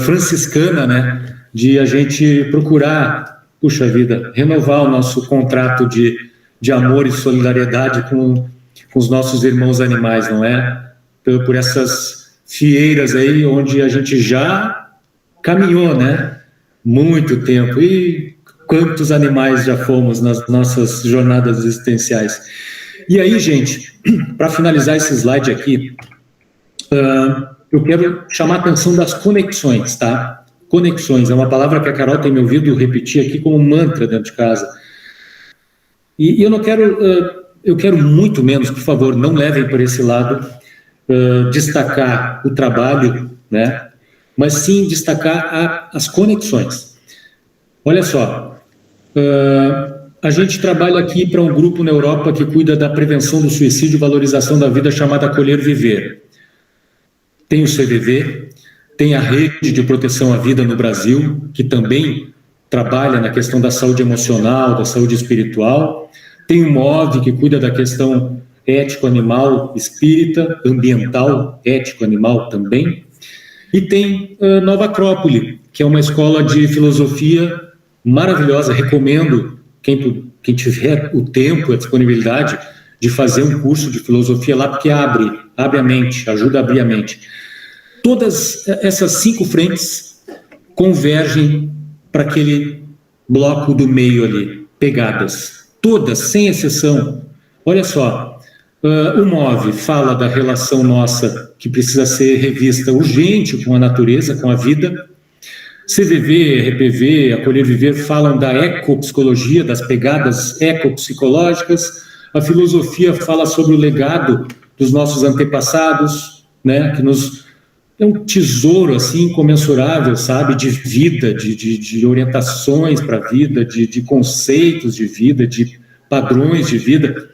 franciscana, né, de a gente procurar, puxa vida, renovar o nosso contrato de amor e solidariedade com os nossos irmãos animais, não é? Por essas fieiras aí onde a gente já caminhou, né? Muito tempo. E quantos animais já fomos nas nossas jornadas existenciais. E aí, gente, para finalizar esse slide aqui, eu quero chamar a atenção das conexões, tá? Conexões, é uma palavra que a Carol tem me ouvido repetir aqui como um mantra dentro de casa. E eu não quero, eu quero muito menos, por favor, não levem por esse lado, destacar o trabalho, né? Mas sim destacar as conexões. Olha só, a gente trabalha aqui para um grupo na Europa que cuida da prevenção do suicídio e valorização da vida, chamada Acolher Viver. Tem o CVV, tem a Rede de Proteção à Vida no Brasil, que também trabalha na questão da saúde emocional, da saúde espiritual. Tem o MOVE, que cuida da questão ético-animal espírita, ambiental, ético-animal também. E tem Nova Acrópole, que é uma escola de filosofia maravilhosa. Recomendo, quem tiver o tempo, a disponibilidade, de fazer um curso de filosofia lá, porque abre a mente, ajuda a abrir a mente. Todas essas 5 frentes convergem para aquele bloco do meio ali, pegadas. Todas, sem exceção. Olha só, o MOVE fala da relação nossa que precisa ser revista urgente com a natureza, com a vida. CVV, RPV, Acolher Viver falam da ecopsicologia, das pegadas ecopsicológicas. A filosofia fala sobre o legado dos nossos antepassados, né, que é um tesouro assim incomensurável, sabe, de vida, de orientações para a vida, de conceitos de vida, de padrões de vida.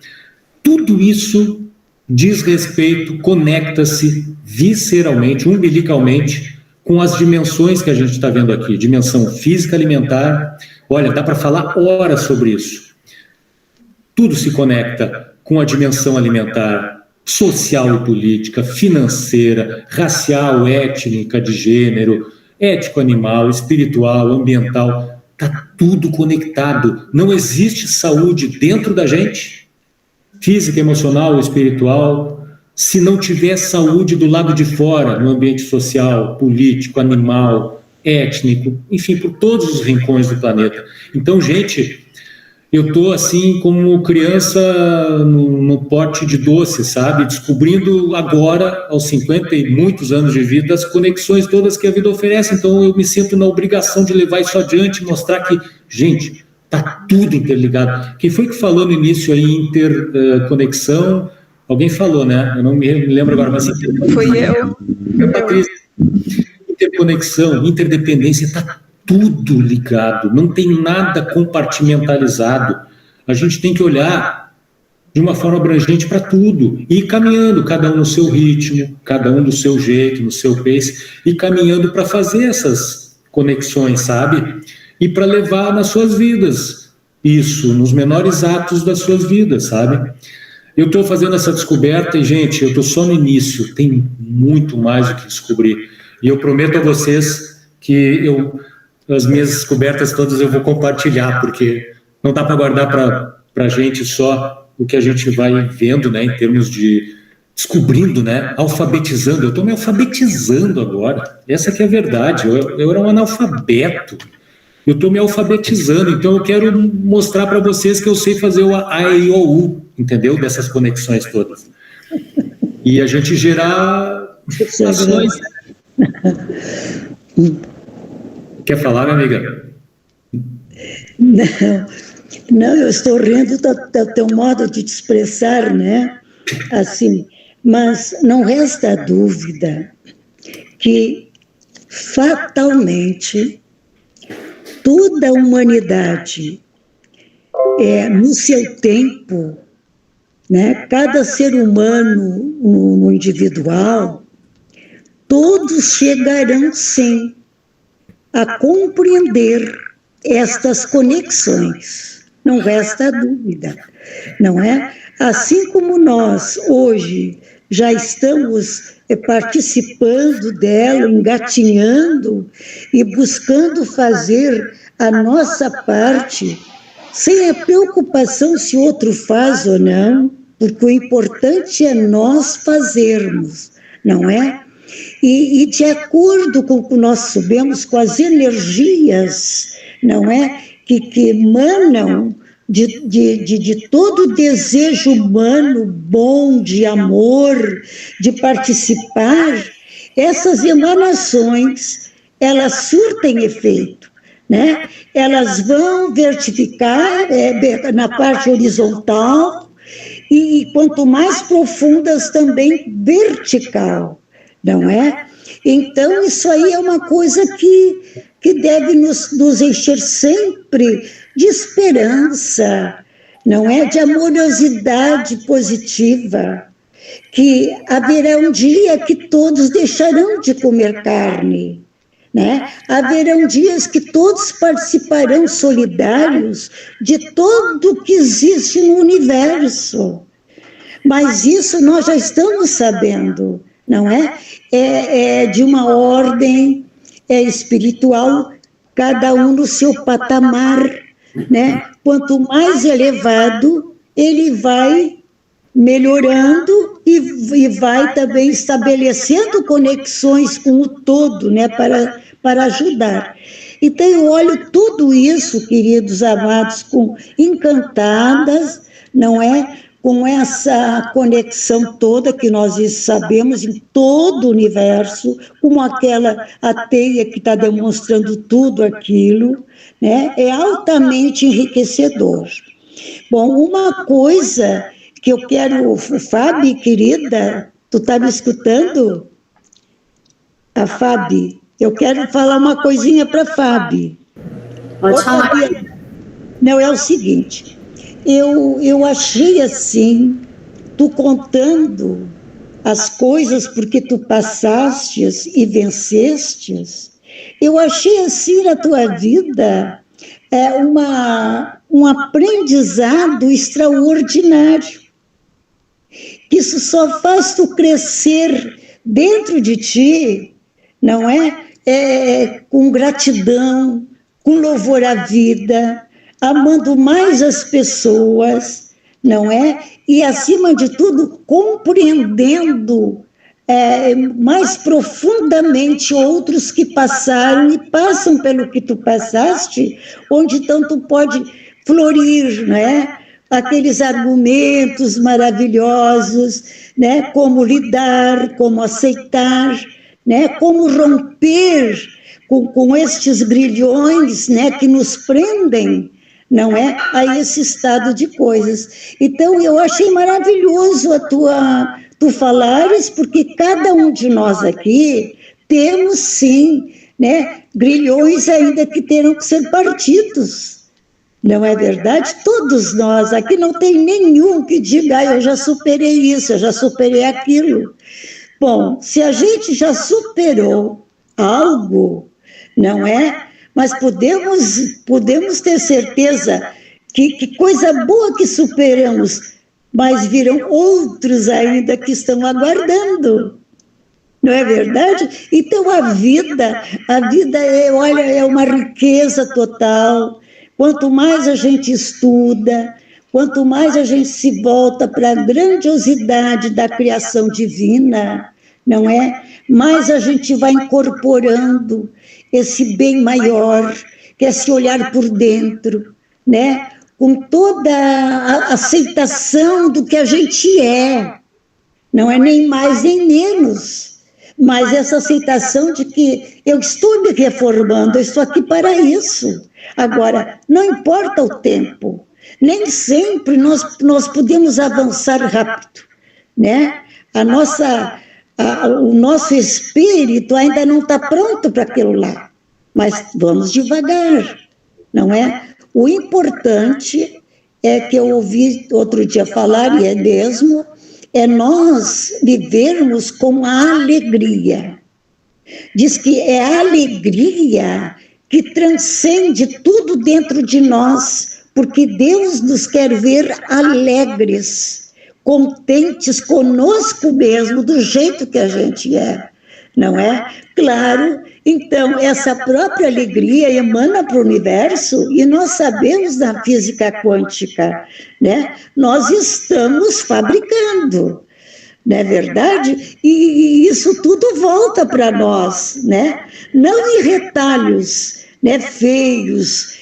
Tudo isso diz respeito, conecta-se visceralmente, umbilicalmente, com as dimensões que a gente está vendo aqui, dimensão física, alimentar. Olha, dá para falar horas sobre isso. Tudo se conecta com a dimensão alimentar, social e política, financeira, racial, étnica, de gênero, ético-animal, espiritual, ambiental. Está tudo conectado. Não existe saúde dentro da gente, física, emocional, espiritual, se não tiver saúde do lado de fora, no ambiente social, político, animal, étnico, enfim, por todos os rincões do planeta. Então, gente, eu tô assim como criança no pote de doce, sabe? Descobrindo agora, aos 50 e muitos anos de vida, as conexões todas que a vida oferece. Então eu me sinto na obrigação de levar isso adiante, mostrar que, gente, tá tudo interligado. Quem foi que falou no início aí interconexão? Alguém falou, né? Eu não me lembro agora, mas Foi eu. Patrícia, interconexão, interdependência, está tudo ligado, não tem nada compartimentalizado. A gente tem que olhar de uma forma abrangente para tudo, e ir caminhando, cada um no seu ritmo, cada um do seu jeito, no seu pace, e caminhando para fazer essas conexões, sabe? E para levar nas suas vidas isso, nos menores atos das suas vidas, sabe? Eu estou fazendo essa descoberta e, gente, eu estou só no início, tem muito mais o que descobrir. E eu prometo a vocês que as minhas descobertas todas eu vou compartilhar, porque não dá para guardar para a gente só o que a gente vai vendo, né, em termos de descobrindo, né, alfabetizando. Eu estou me alfabetizando agora, essa que é a verdade. Eu era um analfabeto, eu estou me alfabetizando, então eu quero mostrar para vocês que eu sei fazer o A, E, I, O, U, entendeu? Dessas conexões todas. E a gente gerar ações. Quer falar, minha amiga? Não, eu estou rindo do teu modo de te expressar, né? Assim, mas não resta dúvida que fatalmente toda a humanidade no seu tempo, né? Cada ser humano no individual, todos chegarão sim a compreender estas conexões, não resta dúvida, não é? Assim como nós hoje já estamos participando dela, engatinhando e buscando fazer a nossa parte, sem a preocupação se o outro faz ou não, porque o importante é nós fazermos, não é? E de acordo com o que nós sabemos, com as energias, não é? Que emanam de todo o desejo humano bom, de amor, de participar, essas emanações, elas surtem efeito, né? Elas vão vertificar na parte horizontal e quanto mais profundas também vertical, não é? Então isso aí é uma coisa que deve nos encher sempre de esperança, não é? De amorosidade positiva, que haverá um dia que todos deixarão de comer carne, né? Haverão dias que todos participarão solidários de tudo que existe no universo, mas isso nós já estamos sabendo, não é? É de uma ordem espiritual, cada um no seu patamar, né? Quanto mais elevado, ele vai melhorando e vai também estabelecendo conexões com o todo, né? Para ajudar. Então eu olho tudo isso, queridos amados, encantadas, não é? Com essa conexão toda que nós sabemos em todo o universo, como a teia que está demonstrando tudo aquilo, né? É altamente enriquecedor. Bom, uma coisa que eu quero, Fábio, querida, tu está me escutando? A Fábio, eu quero falar uma coisinha para a Fábio. Pode falar. Não, é o seguinte... Eu achei assim, tu contando as coisas porque tu passastes e vencestes, eu achei assim na tua vida um aprendizado extraordinário. Isso só faz tu crescer dentro de ti, não é? Com gratidão, com louvor à vida, amando mais as pessoas, não é? E, acima de tudo, compreendendo mais profundamente outros que passaram e passam pelo que tu passaste, onde então tu pode florir, não é? Aqueles argumentos maravilhosos, né? Como lidar, como aceitar, né? Como romper com estes grilhões, né? Que nos prendem, não é? A esse estado de coisas. Então, eu achei maravilhoso tu falares, porque cada um de nós aqui temos, sim, né? Grilhões ainda que terão que ser partidos. Não é verdade? Todos nós, aqui não tem nenhum que diga, eu já superei isso, eu já superei aquilo. Bom, se a gente já superou algo, não é? Mas podemos ter certeza que coisa boa que superamos, mas virão outros ainda que estão aguardando. Não é verdade? Então a vida é uma riqueza total. Quanto mais a gente estuda, quanto mais a gente se volta para a grandiosidade da criação divina, não é? Mais a gente vai incorporando esse bem maior, que é se olhar por dentro, né? Com toda a aceitação do que a gente é, não é nem mais nem menos, mas essa aceitação de que eu estou me reformando, eu estou aqui para isso. Agora, não importa o tempo, nem sempre nós podemos avançar rápido, né? O nosso espírito ainda não está pronto para aquilo lá, mas vamos devagar, não é? O importante é que eu ouvi outro dia falar, e é mesmo, é nós vivermos com a alegria. Diz que é a alegria que transcende tudo dentro de nós, porque Deus nos quer ver alegres, contentes conosco mesmo, do jeito que a gente é, não é? Claro, então, essa própria alegria emana para o universo, e nós sabemos na física quântica, né? Nós estamos fabricando, não é verdade? E isso tudo volta para nós, né? Não em retalhos, né, feios,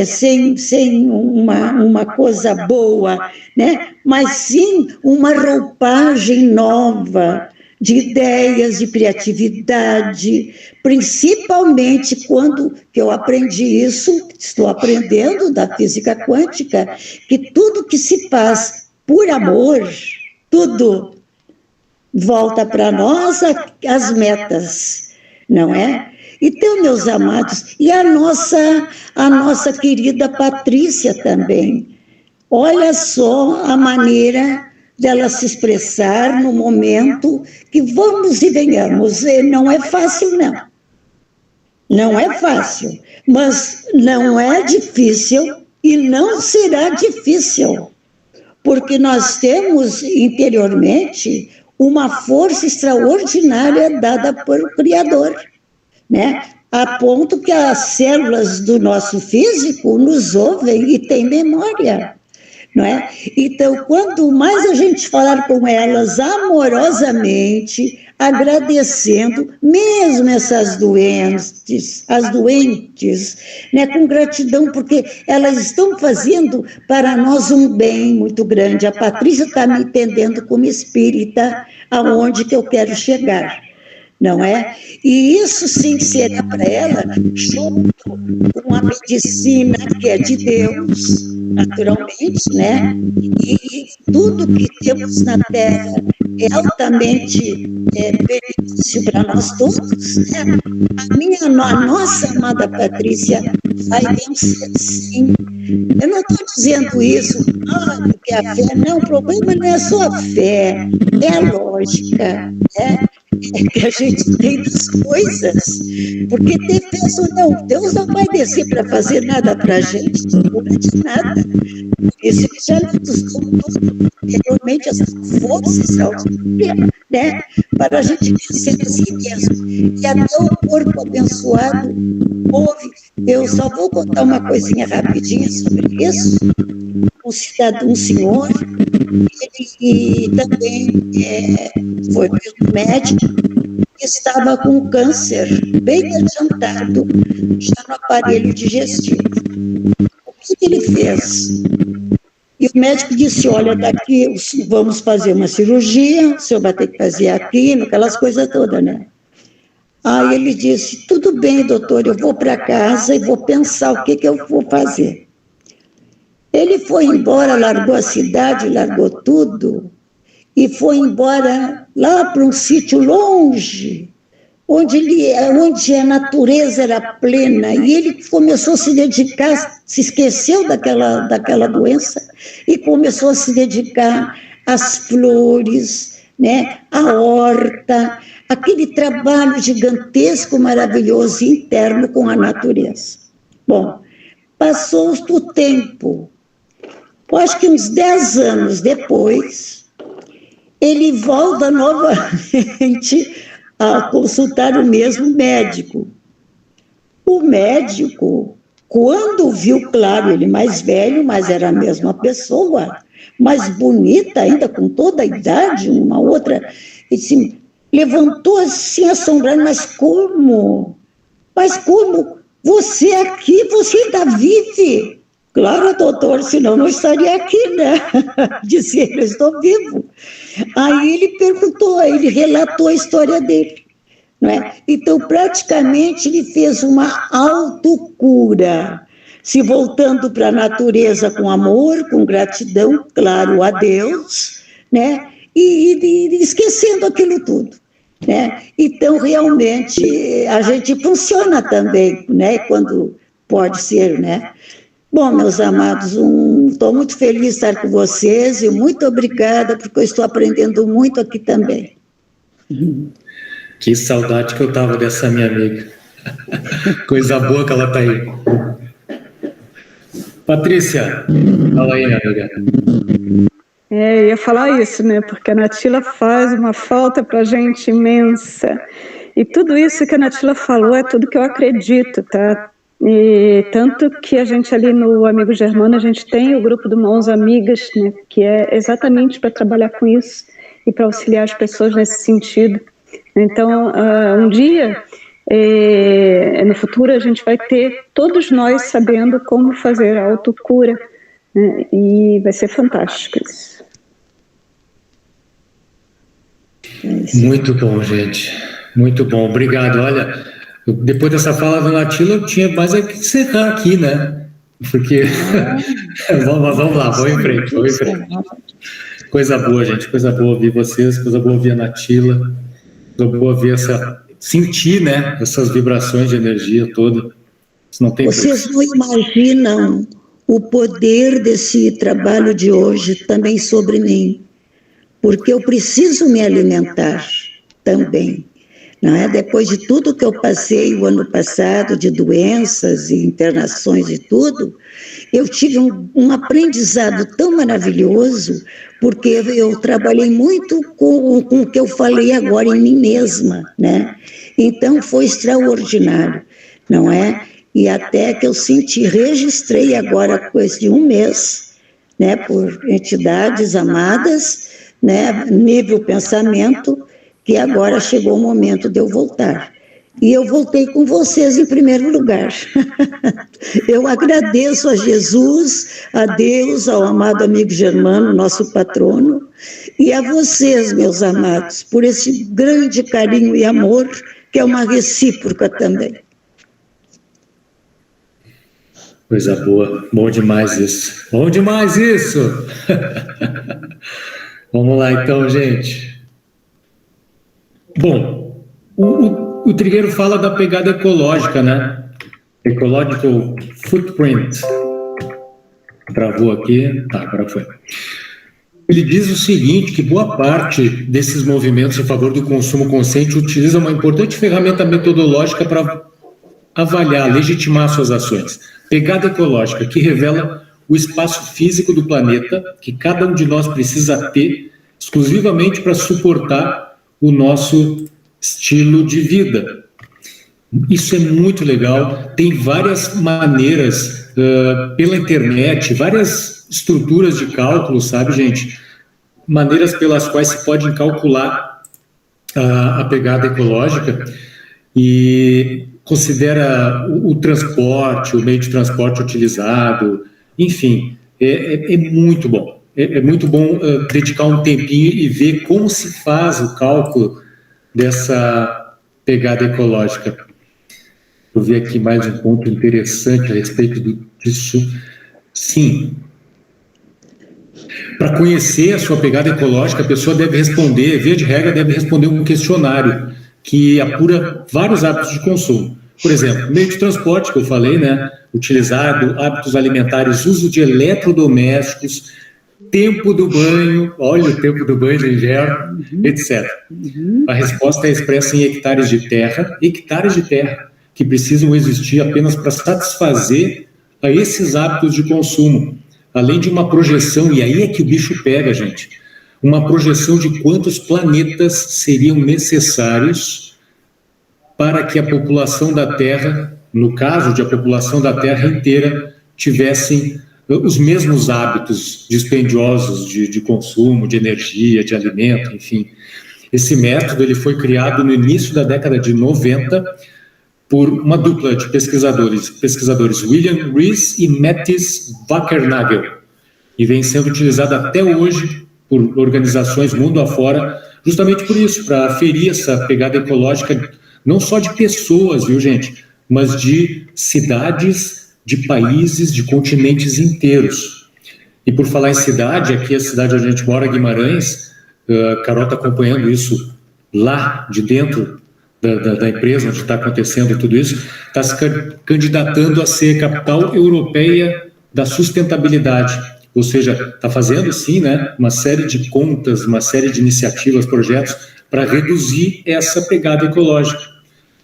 sem uma coisa boa, né? Mas sim uma roupagem nova, de ideias, de criatividade, principalmente quando que eu aprendi isso, estou aprendendo da física quântica, que tudo que se faz por amor, tudo volta para nós as metas, não é? Então, meus amados, e a nossa querida Patrícia também, olha só a maneira dela se expressar no momento que vamos e venhamos. Não é fácil, não. Não é fácil, mas não é difícil e não será difícil, porque nós temos interiormente uma força extraordinária dada pelo Criador, né? A ponto que as células do nosso físico nos ouvem e têm memória. Não é? Então, quanto mais a gente falar com elas amorosamente, agradecendo, mesmo essas doentes, as doentes, né, com gratidão, porque elas estão fazendo para nós um bem muito grande. A Patrícia está me entendendo como espírita, aonde que eu quero chegar. Não é? E isso sim será para ela junto com a medicina que é de Deus, naturalmente, né? E tudo que temos na Terra é altamente benefício para nós todos, né? A nossa amada Patrícia vai vencer, sim. Eu não estou dizendo isso porque a fé, não, o problema não é só a fé, é a lógica, né? É que a gente tem das coisas, porque Deus não vai descer para fazer nada para a gente, não de nada. Isso ele já nos deu tudo anteriormente, essa força extraordinária, né, para a gente vencer a si mesmo. E até o corpo abençoado ouve. Eu só vou contar uma coisinha rapidinha sobre isso. Um senhor, ele também foi médico, estava com câncer bem adiantado, já no aparelho digestivo. O que ele fez? E o médico disse, olha, daqui vamos fazer uma cirurgia, o senhor vai ter que fazer aqui, aquelas coisas todas, né? Aí ele disse, tudo bem, doutor, eu vou para casa e vou pensar o que eu vou fazer. Ele foi embora, largou a cidade, largou tudo, e foi embora lá para um sítio longe, onde a natureza era plena, e ele começou a se dedicar, se esqueceu daquela doença, e começou a se dedicar às flores, né, à horta, aquele trabalho gigantesco, maravilhoso, interno com a natureza. Bom, passou o tempo, acho que uns 10 anos depois, ele volta novamente a consultar o mesmo médico. O médico, quando viu, claro, ele mais velho, mas era a mesma pessoa, mais bonita ainda, com toda a idade, uma outra, assim, levantou assim, assombrado, mas como? Você aqui, você ainda vive? Claro, doutor, senão não estaria aqui, né? Disse ele, eu estou vivo. Aí ele perguntou, ele relatou a história dele, não é? Então, praticamente, ele fez uma autocura, se voltando para a natureza com amor, com gratidão, claro, a Deus, né? E esquecendo aquilo tudo, né? Então, realmente, a gente funciona também, né? Quando pode ser, né? Bom, meus amados, estou muito feliz de estar com vocês e muito obrigada, porque eu estou aprendendo muito aqui também. Que saudade que eu estava dessa minha amiga. Coisa boa que ela está aí. Patrícia, fala aí, minha amiga. Eu ia falar isso, né? Porque a Natila faz uma falta para a gente imensa. E tudo isso que a Natila falou é tudo que eu acredito, tá? E tanto que a gente ali no Amigo Germano, a gente tem o grupo do Mãos Amigas, né, que é exatamente para trabalhar com isso e para auxiliar as pessoas nesse sentido. Então, um dia, no futuro, a gente vai ter todos nós sabendo como fazer a autocura, né, e vai ser fantástico isso. Muito bom, gente. Muito bom. Obrigado. Olha, depois dessa fala da Natila, eu tinha mais a que encerrar aqui, né? Porque... vamos lá, vamos em frente. Coisa boa, gente. Coisa boa ouvir vocês, coisa boa ouvir a Natila, coisa boa ouvir sentir, né? Essas vibrações de energia toda. Isso não tem Vocês não imaginam o poder desse trabalho de hoje também sobre mim, porque eu preciso me alimentar também. Não é? Depois de tudo que eu passei o ano passado, de doenças e internações e tudo, eu tive um aprendizado tão maravilhoso, porque eu trabalhei muito com o que eu falei agora em mim mesma, né? Então foi extraordinário, não é? E até que eu registrei agora, coisa de um mês, né, por entidades amadas, né, nível pensamento, que agora chegou o momento de eu voltar. E eu voltei com vocês em primeiro lugar. Eu agradeço a Jesus, a Deus, ao amado amigo Germano, nosso patrono, e a vocês, meus amados, por esse grande carinho e amor, que é uma recíproca também. Coisa boa. Bom demais isso. Bom demais isso! Vamos lá, então, gente. Bom, o Trigueiro fala da pegada ecológica, né? Ecological footprint. Travou aqui. Tá, agora foi. Ele diz o seguinte, que boa parte desses movimentos em favor do consumo consciente utiliza uma importante ferramenta metodológica para avaliar, legitimar suas ações. Pegada ecológica, que revela o espaço físico do planeta que cada um de nós precisa ter exclusivamente para suportar o nosso estilo de vida. Isso é muito legal, tem várias maneiras pela internet, várias estruturas de cálculo, sabe, gente? Maneiras pelas quais se pode calcular a pegada ecológica e considera o transporte, o meio de transporte utilizado, enfim, é muito bom. É muito bom dedicar um tempinho e ver como se faz o cálculo dessa pegada ecológica. Vou ver aqui mais um ponto interessante a respeito disso. Sim. Para conhecer a sua pegada ecológica, a pessoa deve responder, via de regra, deve responder um questionário que apura vários hábitos de consumo. Por exemplo, meio de transporte, que eu falei, né? Utilizado, hábitos alimentares, uso de eletrodomésticos, tempo do banho, olha o tempo do banho de inverno, etc. A resposta é expressa em hectares de terra, que precisam existir apenas para satisfazer a esses hábitos de consumo, além de uma projeção, e aí é que o bicho pega, gente, uma projeção de quantos planetas seriam necessários para que a população da Terra, no caso de a população da Terra inteira, tivessem os mesmos hábitos dispendiosos de consumo, de energia, de alimento, enfim. Esse método ele foi criado no início da década de 90 por uma dupla de pesquisadores William Rees e Matthijs Wackernagel, e vem sendo utilizado até hoje por organizações mundo afora, justamente por isso, para aferir essa pegada ecológica, não só de pessoas, viu, gente, mas de cidades, de países, de continentes inteiros. E por falar em cidade, aqui a cidade onde a gente mora, Guimarães, a Carol está acompanhando isso lá de dentro da empresa onde está acontecendo tudo isso, está se candidatando a ser capital europeia da sustentabilidade, ou seja, está fazendo sim, né, uma série de contas, uma série de iniciativas, projetos para reduzir essa pegada ecológica.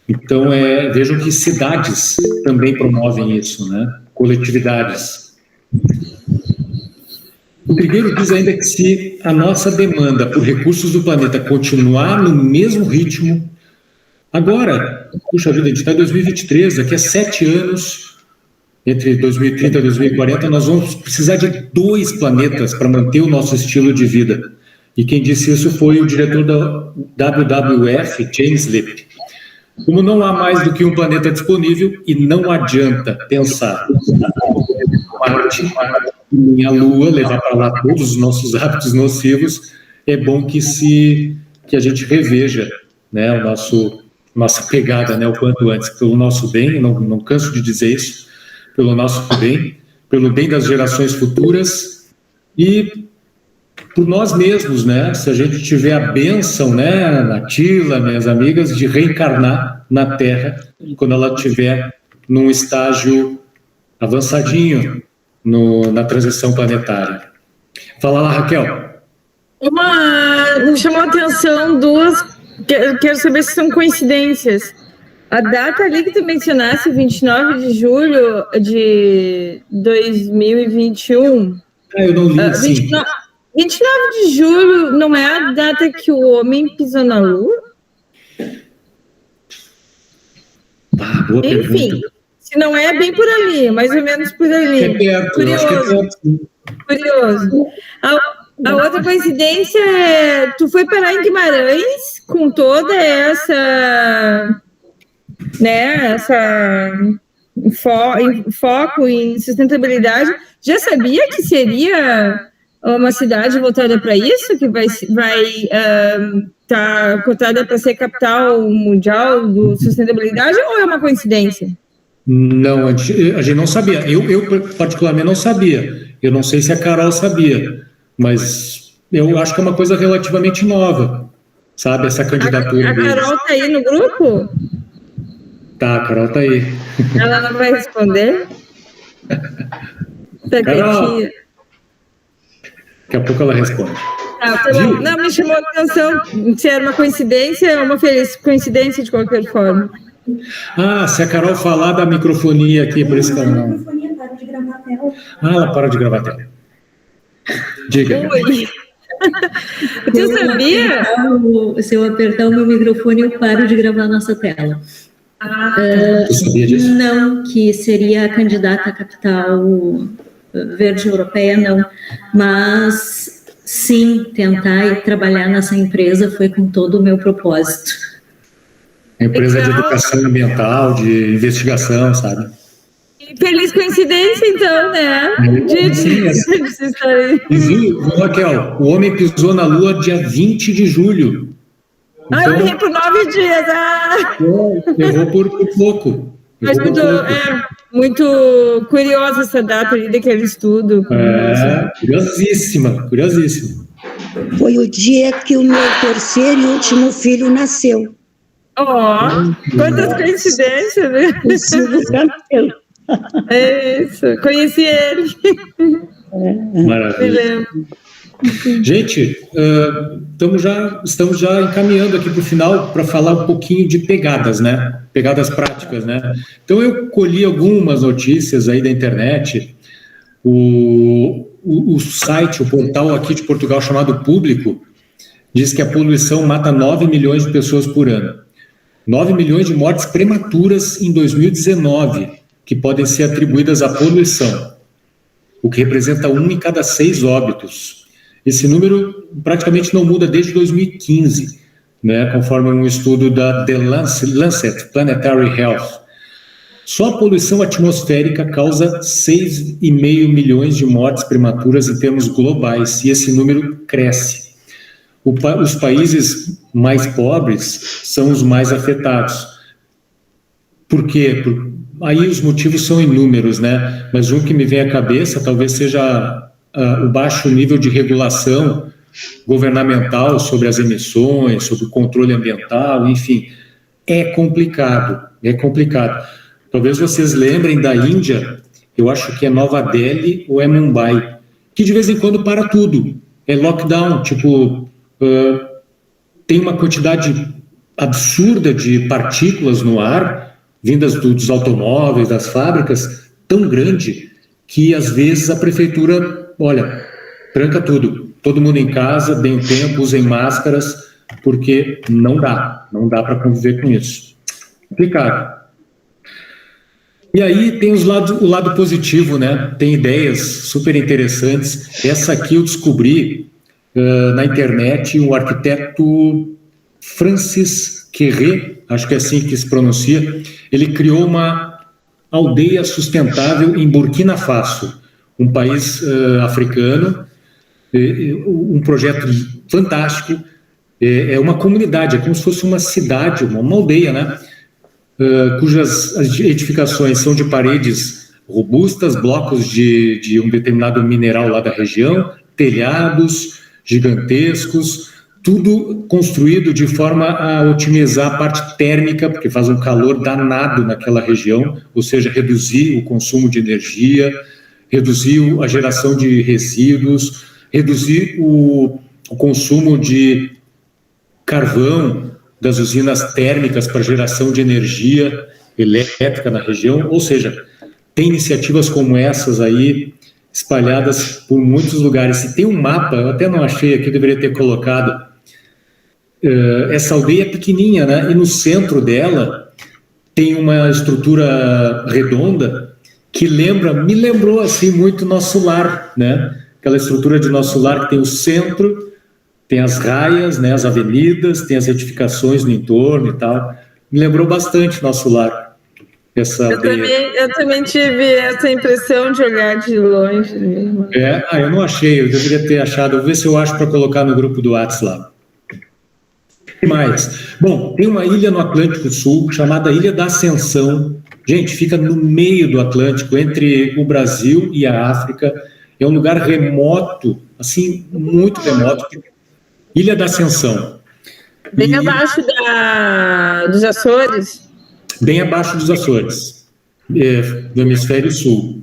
Então, vejam que cidades também promovem isso, né, coletividades. O Trigueiro diz ainda que se a nossa demanda por recursos do planeta continuar no mesmo ritmo, agora, puxa vida, a gente está em 2023, daqui a 7 anos, entre 2030 e 2040, nós vamos precisar de 2 planetas para manter o nosso estilo de vida. E quem disse isso foi o diretor da WWF, James Lipp. Como não há mais do que um planeta disponível e não adianta pensar Marte e a Lua, levar para lá todos os nossos hábitos nocivos, é bom que a gente reveja, né, nossa pegada, né, o quanto antes, pelo nosso bem, não canso de dizer isso, pelo nosso bem, pelo bem das gerações futuras e por nós mesmos, né, se a gente tiver a bênção, né, Natila, minhas amigas, de reencarnar na Terra quando ela estiver num estágio avançadinho na transição planetária. Fala lá, Raquel. Me chamou a atenção duas, quero saber se são coincidências. A data ali que tu mencionasse, 29 de julho de 2021. Eu não li, sim. 29 de julho não é a data que o homem pisou na Lua? Boa Enfim, pergunta. se não é bem por ali, mais ou menos por ali. É perto, curioso. Acho que é perto. Curioso. A outra coincidência é tu foi parar em Guimarães com toda essa, né, foco em sustentabilidade. Já sabia que seria uma cidade voltada para isso, que vai estar cotada para ser capital mundial do sustentabilidade, ou é uma coincidência? Não, a gente não sabia. Eu particularmente não sabia. Eu não sei se a Carol sabia, mas eu acho que é uma coisa relativamente nova, sabe, essa candidatura. A Carol está aí no grupo? Tá, a Carol está aí. Ela não vai responder? Tá Carol, quietinha. daqui a pouco ela responde. Tá bom. Não, me chamou a atenção se era uma coincidência ou uma feliz coincidência de qualquer forma. Se a Carol falar da microfonia aqui, por isso que ela não... microfonia para de gravar a tela. Ela para de gravar a tela. Diga. Oi. Você sabia? Se eu apertar o meu microfone, eu paro de gravar a nossa tela. Você sabia disso? Não, que seria a candidata à capital verde europeia, não. Mas, sim, tentar e trabalhar nessa empresa foi com todo o meu propósito. Empresa de educação ambiental, de investigação, sabe? Feliz coincidência, então, né? E viu, Raquel, o homem pisou na Lua dia 20 de julho. Então, eu errei por 9 dias. Errou por pouco. Mas muito curiosa essa data ali daquele estudo. Curiosíssima. Foi o dia que o meu terceiro e último filho nasceu. Quantas coincidências, né? O Silvio Campelo. É isso, conheci ele. Maravilha. Gente, estamos já encaminhando aqui para o final para falar um pouquinho de pegadas, né? Pegadas práticas, né? Então eu colhi algumas notícias aí da internet. O site, o portal aqui de Portugal chamado Público, diz que a poluição mata 9 milhões de pessoas por ano. 9 milhões de mortes prematuras em 2019, que podem ser atribuídas à poluição, o que representa 1 em cada 6 óbitos. Esse número praticamente não muda desde 2015, né, conforme um estudo da The Lancet Planetary Health. Só a poluição atmosférica causa 6,5 milhões de mortes prematuras em termos globais, e esse número cresce. Os países mais pobres são os mais afetados. Por quê? Aí os motivos são inúmeros, né? Mas um que me vem à cabeça talvez seja o baixo nível de regulação governamental sobre as emissões, sobre o controle ambiental, enfim. É complicado. Talvez vocês lembrem da Índia, eu acho que é Nova Delhi ou é Mumbai, que de vez em quando para tudo. É lockdown, tem uma quantidade absurda de partículas no ar, vindas dos automóveis, das fábricas, tão grande que às vezes a prefeitura, tranca tudo. Todo mundo em casa, deem tempo, usem máscaras, porque não dá para conviver com isso. Complicado. E aí tem o lado positivo, né? Tem ideias super interessantes. Essa aqui eu descobri na internet, o arquiteto Francis Querré, acho que é assim que se pronuncia, ele criou uma aldeia sustentável em Burkina Faso, um país africano, um projeto fantástico, é uma comunidade, é como se fosse uma cidade, uma aldeia, né? Cujas edificações são de paredes robustas, blocos de um determinado mineral lá da região, telhados gigantescos, tudo construído de forma a otimizar a parte térmica, porque faz um calor danado naquela região, ou seja, reduzir o consumo de energia, reduzir a geração de resíduos, reduzir o consumo de carvão das usinas térmicas para geração de energia elétrica na região, ou seja, tem iniciativas como essas aí, espalhadas por muitos lugares. E tem um mapa, eu até não achei aqui, deveria ter colocado. Essa aldeia é pequenininha, né? E no centro dela tem uma estrutura redonda que me lembrou assim muito nosso lar, né? Aquela estrutura de nosso lar que tem o centro, tem as raias, né? As avenidas, tem as edificações no entorno e tal. Me lembrou bastante nosso lar. Eu também tive essa impressão de olhar de longe. Eu não achei, eu deveria ter achado. Vou ver se eu acho para colocar no grupo do WhatsApp lá. O que mais? Bom, tem uma ilha no Atlântico Sul chamada Ilha da Ascensão. Gente, fica no meio do Atlântico, entre o Brasil e a África. É um lugar remoto, assim, muito remoto. Ilha da Ascensão. Bem abaixo dos Açores? Bem abaixo dos Açores, do hemisfério sul.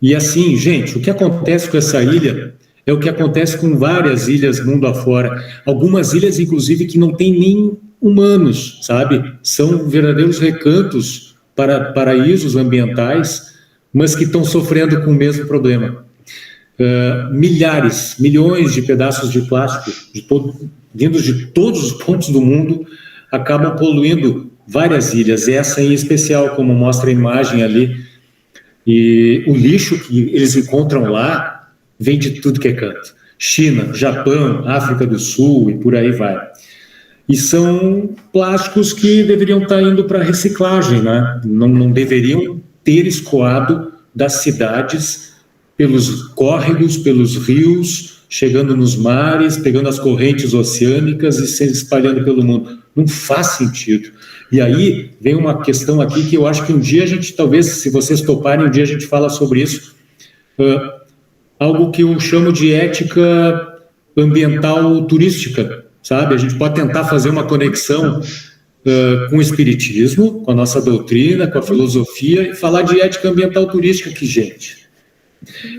E assim, gente, o que acontece com essa ilha é o que acontece com várias ilhas mundo afora. Algumas ilhas, inclusive, que não tem nem humanos, sabe? São verdadeiros recantos para paraísos ambientais, mas que estão sofrendo com o mesmo problema. Milhões de pedaços de plástico, vindos de todos os pontos do mundo, acabam poluindo várias ilhas, essa em especial, como mostra a imagem ali. E o lixo que eles encontram lá vem de tudo que é canto. China, Japão, África do Sul e por aí vai. E são plásticos que deveriam estar indo para reciclagem, né? Não deveriam ter escoado das cidades pelos córregos, pelos rios, chegando nos mares, pegando as correntes oceânicas e se espalhando pelo mundo. Não faz sentido. E aí vem uma questão aqui que eu acho que um dia a gente, talvez, se vocês toparem, um dia a gente fala sobre isso, algo que eu chamo de ética ambiental turística, sabe? A gente pode tentar fazer uma conexão com o espiritismo, com a nossa doutrina, com a filosofia, e falar de ética ambiental turística aqui, gente.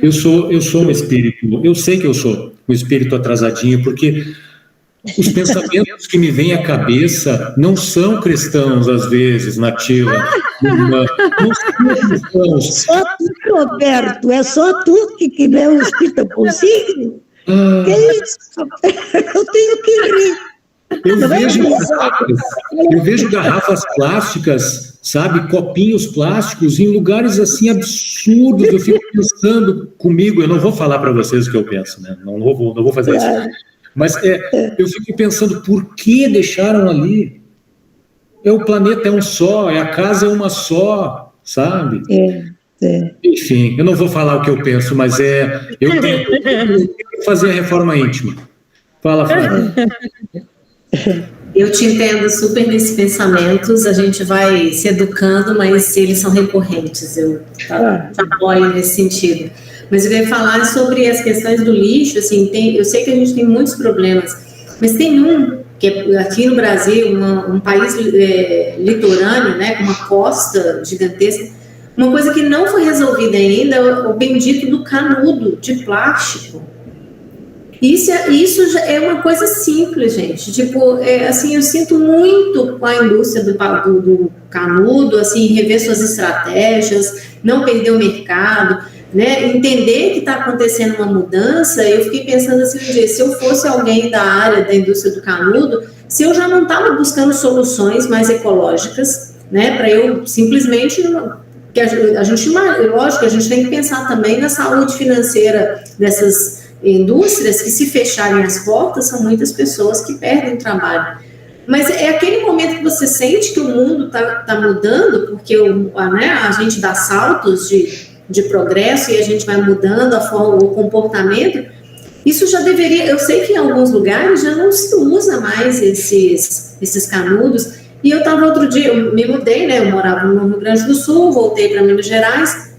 Eu sou um espírito, eu sei que eu sou um espírito atrasadinho, porque os pensamentos que me vêm à cabeça não são cristãos, às vezes, Natila. Não são cristãos. Só tu, Roberto, é só tu que não é um espírito consigo? Que isso? Eu tenho que rir. Eu vejo garrafas plásticas, sabe, copinhos plásticos em lugares assim absurdos. Eu fico pensando comigo, eu não vou falar para vocês o que eu penso, né? Não vou fazer isso. Mas eu fico pensando, por que deixaram ali? O planeta é um só, a casa é uma só, sabe? Enfim, eu não vou falar o que eu penso, mas eu tenho que fazer a reforma íntima. Fala, Flávia. Eu te entendo super nesses pensamentos, a gente vai se educando, mas eles são recorrentes, eu te apoio nesse sentido. Mas eu ia falar sobre as questões do lixo, assim, eu sei que a gente tem muitos problemas, mas tem que é aqui no Brasil, um país litorâneo, né, com uma costa gigantesca, uma coisa que não foi resolvida ainda é o bendito do canudo de plástico. Isso já é uma coisa simples, gente. Tipo, assim, eu sinto muito com a indústria do canudo, assim, rever suas estratégias, não perder o mercado, né? Entender que está acontecendo uma mudança. Eu fiquei pensando assim, se eu fosse alguém da área da indústria do canudo, se eu já não estava buscando soluções mais ecológicas, né? Para eu simplesmente... Que lógico, a gente tem que pensar também na saúde financeira dessas indústrias, que se fecharem as portas, são muitas pessoas que perdem o trabalho. Mas é aquele momento que você sente que o mundo está mudando, porque a gente dá saltos de progresso e a gente vai mudando o comportamento. Isso já deveria... Eu sei que em alguns lugares já não se usa mais esses canudos. E eu estava outro dia, eu me mudei, né? Eu morava no Rio Grande do Sul, voltei para Minas Gerais.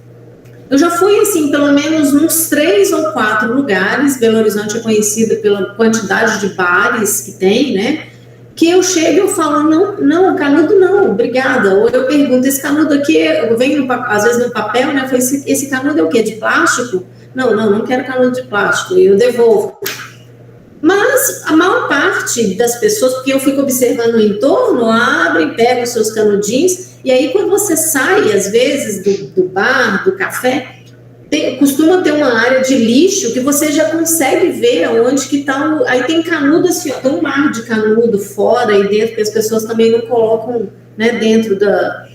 Eu já fui, assim, pelo menos uns 3 ou 4 lugares. Belo Horizonte é conhecida pela quantidade de bares que tem, né? Que eu chego e eu falo, não, canudo não, obrigada. Ou eu pergunto, esse canudo aqui, eu venho às vezes no papel, né? Eu falo, esse canudo é o quê? De plástico? Não quero canudo de plástico. E eu devolvo. Mas a maior parte das pessoas, porque eu fico observando o entorno, abrem, pegam os seus canudinhos, e aí quando você sai, às vezes, do bar, do café, costuma ter uma área de lixo que você já consegue ver onde que está. Aí tem canudo assim, tem um mar de canudo fora e dentro, que as pessoas também não colocam, né, dentro da...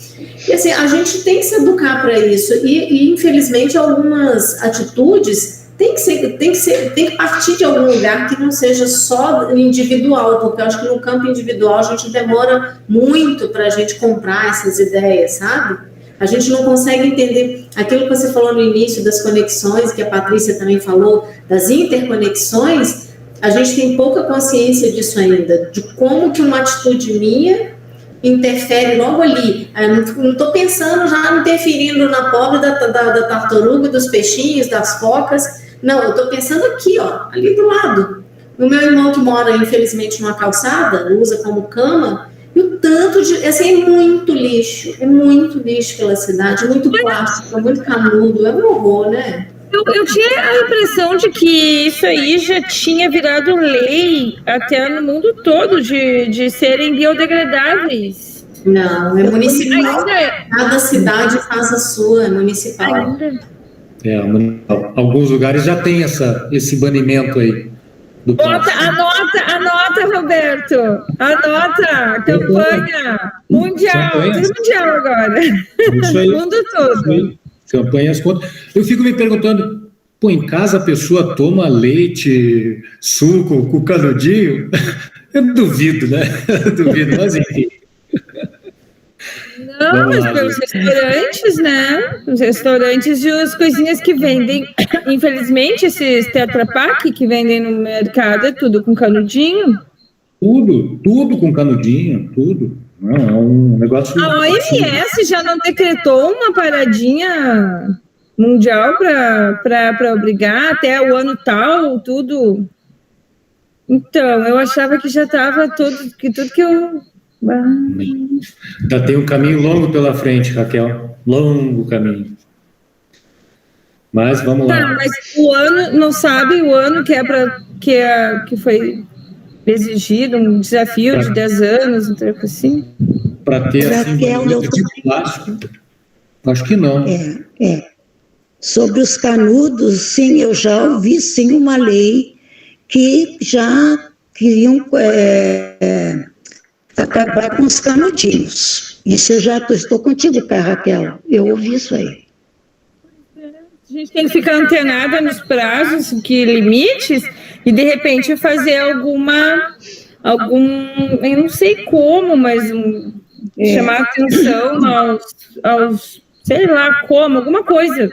E assim, a gente tem que se educar para isso, e infelizmente algumas atitudes tem que partir de algum lugar que não seja só individual, porque eu acho que no campo individual a gente demora muito para a gente comprar essas ideias, sabe? A gente não consegue entender aquilo que você falou no início das conexões, que a Patrícia também falou, das interconexões. A gente tem pouca consciência disso ainda, de como que uma atitude minha interfere logo ali. Eu não estou pensando já interferindo na pobre da tartaruga, dos peixinhos, das focas. Não, eu estou pensando aqui, ó, ali do lado. O meu irmão que mora, infelizmente, numa calçada, usa como cama, e o tanto de... Assim, é muito lixo pela cidade, muito plástico, muito canudo, é um horror, né? Eu tinha a impressão de que isso aí já tinha virado lei até no mundo todo, de serem biodegradáveis. Não, é municipal. Cada cidade faz a sua, é municipal. Alguns lugares já tem esse banimento aí. Anota, Roberto. Anota, campanha mundial. Mundial agora. Isso aí. Mundo todo. Campanhas contra. Eu fico me perguntando, em casa a pessoa toma leite, suco com canudinho? Eu duvido, né? Mas enfim. Não, mas pelos restaurantes, né? Os restaurantes e as coisinhas que vendem. Infelizmente, esses Tetra Pak que vendem no mercado é tudo com canudinho. Tudo com canudinho, tudo. Não, é um negócio... A OMS já não decretou uma paradinha mundial para obrigar até o ano tal, tudo. Então, eu achava que já estava tudo que eu... Ainda tem um caminho longo pela frente, Raquel. Longo caminho. Mas vamos lá. Tá, mas o ano, não sabe o ano que foi exigido, um desafio de 10 anos, um treco assim? Para ter assim, de plástico? Acho que não. Sobre os canudos, sim, eu já ouvi sim uma lei que já queriam acabar com os canudinhos. Isso eu já estou contigo, tá, Raquel? Eu ouvi isso aí. A gente tem que ficar antenada nos prazos, limites, e de repente fazer algum, eu não sei como, mas chamar atenção aos, sei lá como, alguma coisa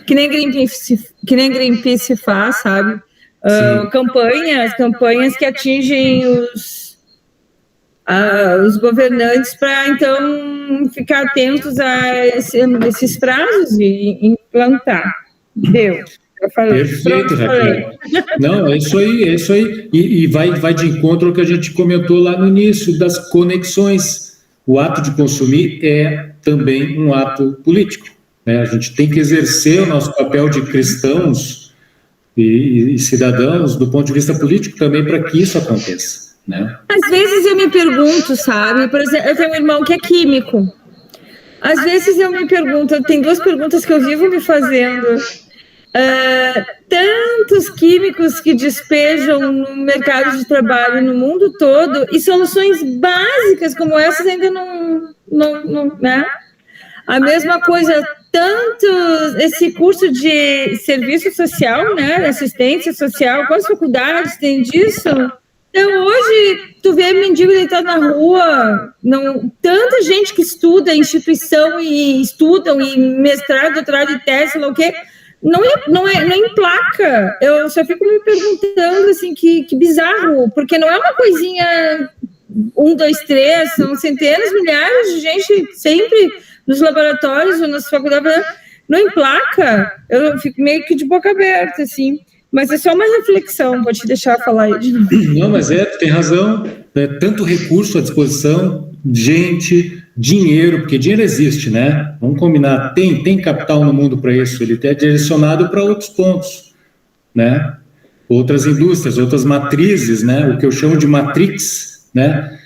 que nem Greenpeace faz, sabe? Campanhas que atingem os governantes para, então, ficar atentos a esses prazos e implantar. Deu. Eu falei. Perfeito, Raquel. Não, é isso aí. E vai de encontro ao que a gente comentou lá no início, das conexões. O ato de consumir é também um ato político, né? A gente tem que exercer o nosso papel de cristãos e cidadãos do ponto de vista político também para que isso aconteça, né? Às vezes eu me pergunto, sabe? Por exemplo, eu tenho um irmão que é químico. Às vezes eu me pergunto, tem 2 perguntas que eu vivo me fazendo. Tantos químicos que despejam no mercado de trabalho no mundo todo e soluções básicas como essas ainda não, né? A mesma coisa, tanto esse curso de serviço social, né, assistência social, quantas faculdades tem disso? Então, hoje, tu vê mendigo deitado na rua, tanta gente que estuda em instituição e estudam, e mestrado, doutorado e tese, sei lá o quê, não emplaca. Eu só fico me perguntando, assim, que bizarro, porque não é uma coisinha 1, 2, 3, são centenas, milhares de gente sempre nos laboratórios ou nas faculdades, não emplaca. Eu fico meio que de boca aberta, assim. Mas é só uma reflexão, vou te deixar falar aí de novo. Não, mas tem razão. Tanto recurso à disposição, gente, dinheiro, porque dinheiro existe, né? Vamos combinar, tem capital no mundo para isso, ele é direcionado para outros pontos, né? Outras indústrias, outras matrizes, né? O que eu chamo de matrix, né?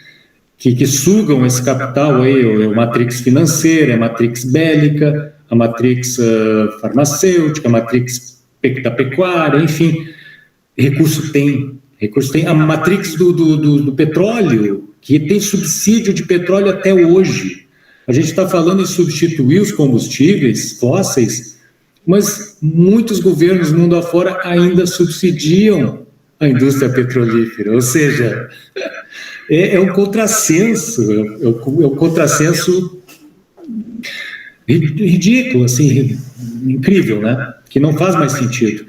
Que sugam esse capital aí, a matrix financeira, a matrix bélica, a matrix farmacêutica, a matrix da pecuária, enfim, recurso tem. A matrix do petróleo, que tem subsídio de petróleo até hoje. A gente está falando em substituir os combustíveis fósseis, mas muitos governos mundo afora ainda subsidiam a indústria petrolífera, ou seja, é um contrassenso, é um contrassenso ridículo, assim, incrível, né? Que não faz mais sentido.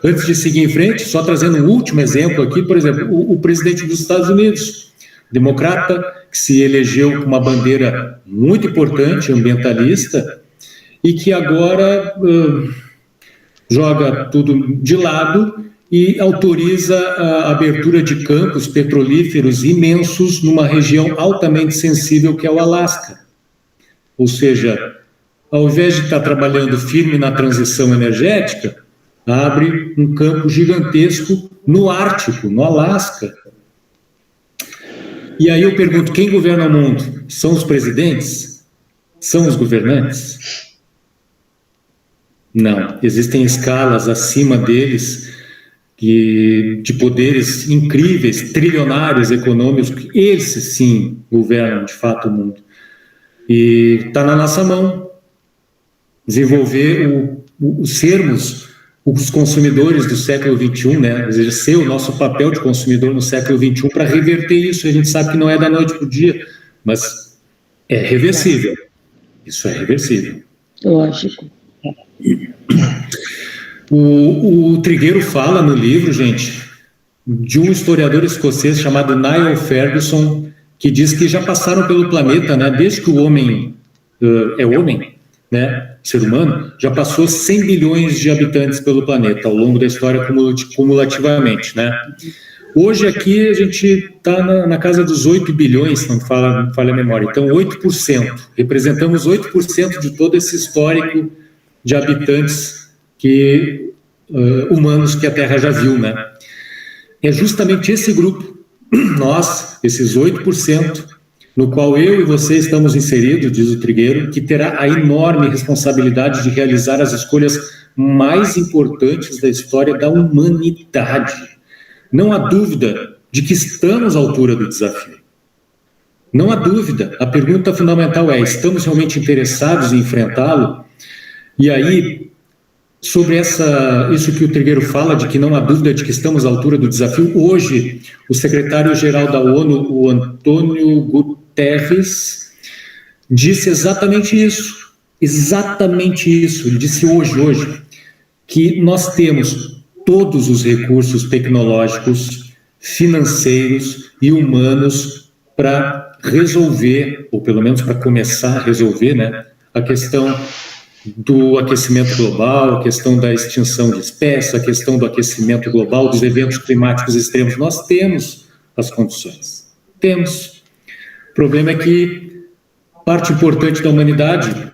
Antes de seguir em frente, só trazendo um último exemplo aqui, por exemplo, o presidente dos Estados Unidos, democrata, que se elegeu com uma bandeira muito importante, ambientalista, e que agora joga tudo de lado e autoriza a abertura de campos petrolíferos imensos numa região altamente sensível que é o Alasca. Ou seja, ao invés de estar trabalhando firme na transição energética, abre um campo gigantesco no Ártico, no Alasca. E aí eu pergunto, quem governa o mundo? São os presidentes? São os governantes? Não, existem escalas acima deles de poderes incríveis, trilionários econômicos, que esses sim governam de fato o mundo. E está na nossa mão desenvolver sermos os consumidores do século XXI, né? Exercer o nosso papel de consumidor no século XXI para reverter isso. A gente sabe que não é da noite para o dia, mas é reversível. Isso é reversível. Lógico. O Trigueiro fala no livro, gente, de um historiador escocês chamado Niall Ferguson, que diz que já passaram pelo planeta, né, desde que o homem é homem, né, ser humano, já passou 100 bilhões de habitantes pelo planeta ao longo da história cumulativamente, né? Hoje aqui a gente está na casa dos 8 bilhões, não falha a memória, então 8%, representamos 8% de todo esse histórico de habitantes humanos que a Terra já viu, né? É justamente esse grupo, nós, esses 8%, no qual eu e você estamos inseridos, diz o Trigueiro, que terá a enorme responsabilidade de realizar as escolhas mais importantes da história da humanidade. Não há dúvida de que estamos à altura do desafio. Não há dúvida. A pergunta fundamental é: estamos realmente interessados em enfrentá-lo? E aí, sobre isso que o Trigueiro fala, de que não há dúvida de que estamos à altura do desafio, hoje, o secretário-geral da ONU, o Antônio Guterres, disse exatamente isso. Ele disse hoje, que nós temos todos os recursos tecnológicos, financeiros e humanos para resolver, ou pelo menos para começar a resolver, né, a questão do aquecimento global, a questão da extinção de espécies, a questão do aquecimento global, dos eventos climáticos extremos. Nós temos as condições. Temos. O problema é que parte importante da humanidade,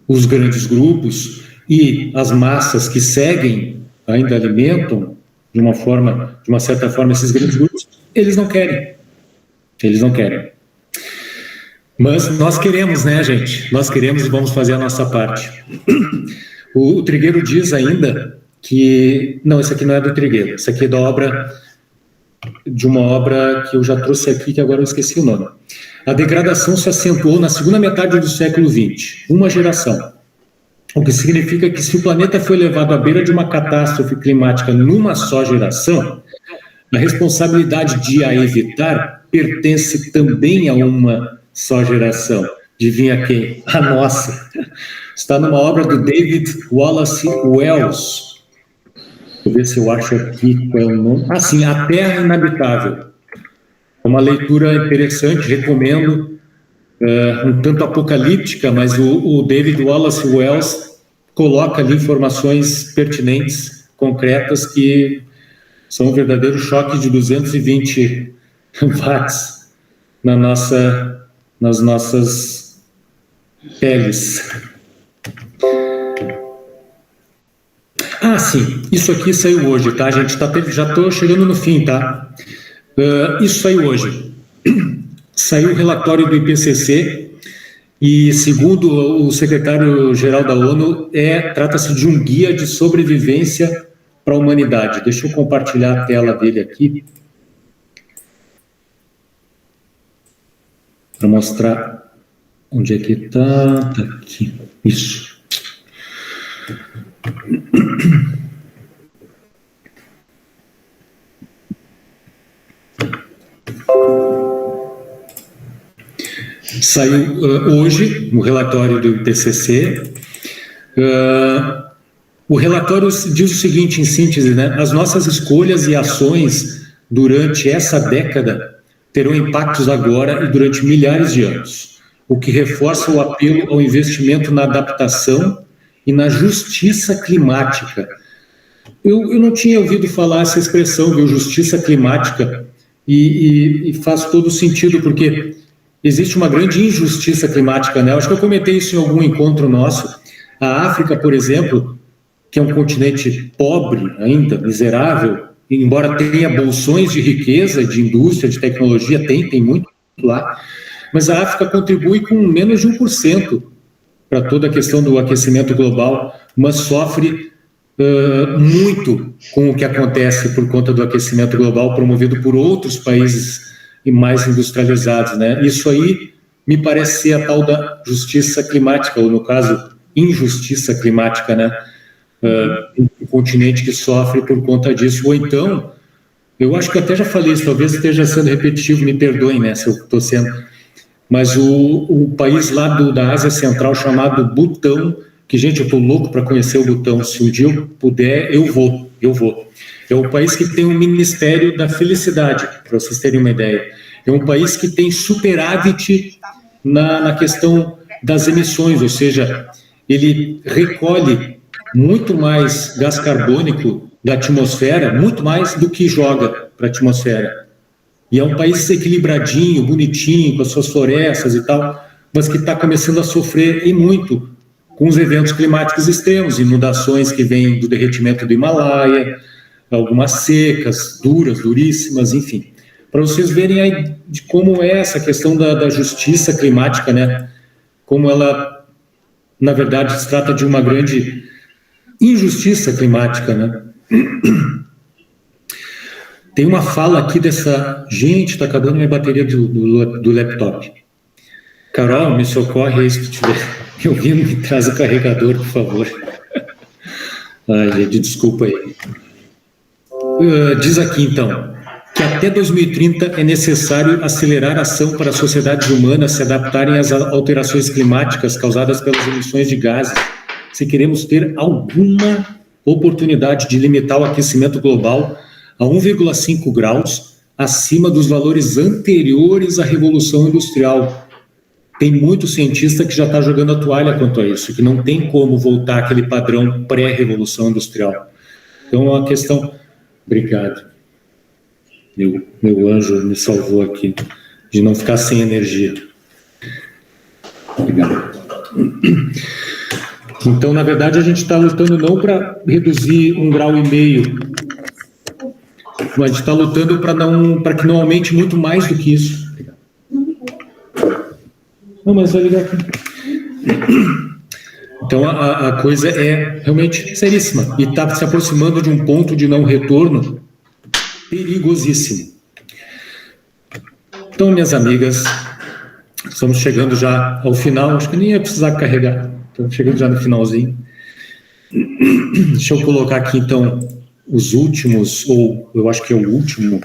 os grandes grupos e as massas que seguem, ainda alimentam de uma certa forma, esses grandes grupos, eles não querem. Mas nós queremos, né, gente? Nós queremos e vamos fazer a nossa parte. O Trigueiro diz ainda que... Não, isso aqui não é do Trigueiro. Isso aqui é de uma obra que eu já trouxe aqui, que agora eu esqueci o nome. A degradação se acentuou na segunda metade do século XX. Uma geração. O que significa que se o planeta foi levado à beira de uma catástrofe climática numa só geração, a responsabilidade de a evitar pertence também a uma só geração. Adivinha quem? A nossa. Está numa obra do David Wallace Wells. Vou ver se eu acho aqui qual é o nome. Ah, sim, A Terra Inabitável. É uma leitura interessante, recomendo. Um tanto apocalíptica, mas o David Wallace Wells coloca ali informações pertinentes, concretas, que são um verdadeiro choque de 220 watts nas nossas peles. Ah, sim, isso aqui saiu hoje, tá, gente? Já estou chegando no fim, tá? Isso saiu hoje. Saiu o relatório do IPCC e, segundo o secretário-geral da ONU, trata-se de um guia de sobrevivência para a humanidade. Deixa eu compartilhar a tela dele aqui para mostrar onde é que está. Está aqui. Isso. Saiu hoje o relatório do IPCC. O relatório diz o seguinte, em síntese, né? As nossas escolhas e ações durante essa década terão impactos agora e durante milhares de anos, o que reforça o apelo ao investimento na adaptação e na justiça climática. Eu não tinha ouvido falar essa expressão, viu, justiça climática, e faz todo sentido, porque existe uma grande injustiça climática, né? Eu acho que eu comentei isso em algum encontro nosso. A África, por exemplo, que é um continente pobre ainda, miserável, embora tenha bolsões de riqueza, de indústria, de tecnologia, tem muito lá, mas a África contribui com menos de 1% para toda a questão do aquecimento global, mas sofre muito com o que acontece por conta do aquecimento global promovido por outros países mais industrializados, né? Isso aí me parece ser a tal da justiça climática, ou no caso, injustiça climática, né? Um continente que sofre por conta disso. Ou então, eu acho que até já falei isso, talvez esteja sendo repetitivo, me perdoem, né, se eu estou sendo. mas o país lá da Ásia Central chamado Butão, que, gente, eu estou louco para conhecer o Butão, se um dia eu puder, eu vou. É o país que tem o Ministério da Felicidade, para vocês terem uma ideia. É um país que tem superávit na questão das emissões, ou seja, ele recolhe muito mais gás carbônico da atmosfera, muito mais do que joga para a atmosfera. E é um país equilibradinho, bonitinho, com as suas florestas e tal, mas que está começando a sofrer e muito com os eventos climáticos extremos, inundações que vêm do derretimento do Himalaia, algumas secas, duríssimas, enfim. Para vocês verem aí de como é essa questão da justiça climática, né? Como ela, na verdade, se trata de uma grande injustiça climática, né? Tem uma fala aqui dessa... Gente, está acabando minha bateria do laptop. Carol, me socorre aí se tu tiver ouvindo, me traz o carregador, por favor. Ai, gente, desculpa aí. Diz aqui, então, que até 2030 é necessário acelerar a ação para as sociedades humanas se adaptarem às alterações climáticas causadas pelas emissões de gases, se queremos ter alguma oportunidade de limitar o aquecimento global a 1,5 graus acima dos valores anteriores à Revolução Industrial. Tem muito cientista que já está jogando a toalha quanto a isso, que não tem como voltar àquele padrão pré-Revolução Industrial. Então, é uma questão... Obrigado. Meu anjo me salvou aqui de não ficar sem energia. Obrigado. Então, na verdade, a gente está lutando não para reduzir 1,5 graus, mas a gente está lutando para que não aumente muito mais do que isso. Não, mas vai ligar aqui. Então, a coisa é realmente seríssima e está se aproximando de um ponto de não retorno perigosíssimo. Então, minhas amigas, estamos chegando já ao final, acho que nem ia precisar carregar, estamos chegando já no finalzinho. Deixa eu colocar aqui, então, os últimos, ou eu acho que é o último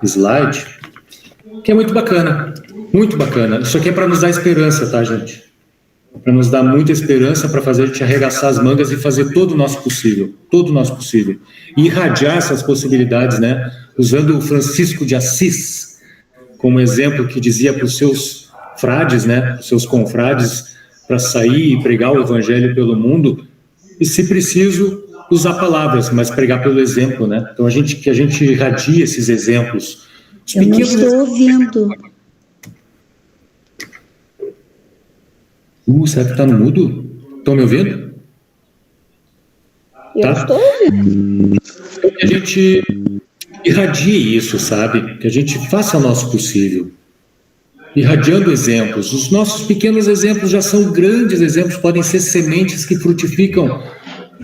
slide, que é muito bacana, muito bacana. Isso aqui é para nos dar esperança, tá, gente? Para nos dar muita esperança, para fazer a gente arregaçar as mangas e fazer todo o nosso possível, e irradiar essas possibilidades, né? Usando o Francisco de Assis como exemplo, que dizia para os seus frades, né, os seus confrades, para sair e pregar o evangelho pelo mundo, e se preciso, usar palavras, mas pregar pelo exemplo, né? Então, que a gente irradie esses exemplos. Eu não estou ouvindo. Será que está no mudo? Estão me ouvindo? Eu estou ouvindo. Então, que a gente irradie isso, sabe? Que a gente faça o nosso possível. Irradiando exemplos. Os nossos pequenos exemplos já são grandes exemplos, podem ser sementes que frutificam,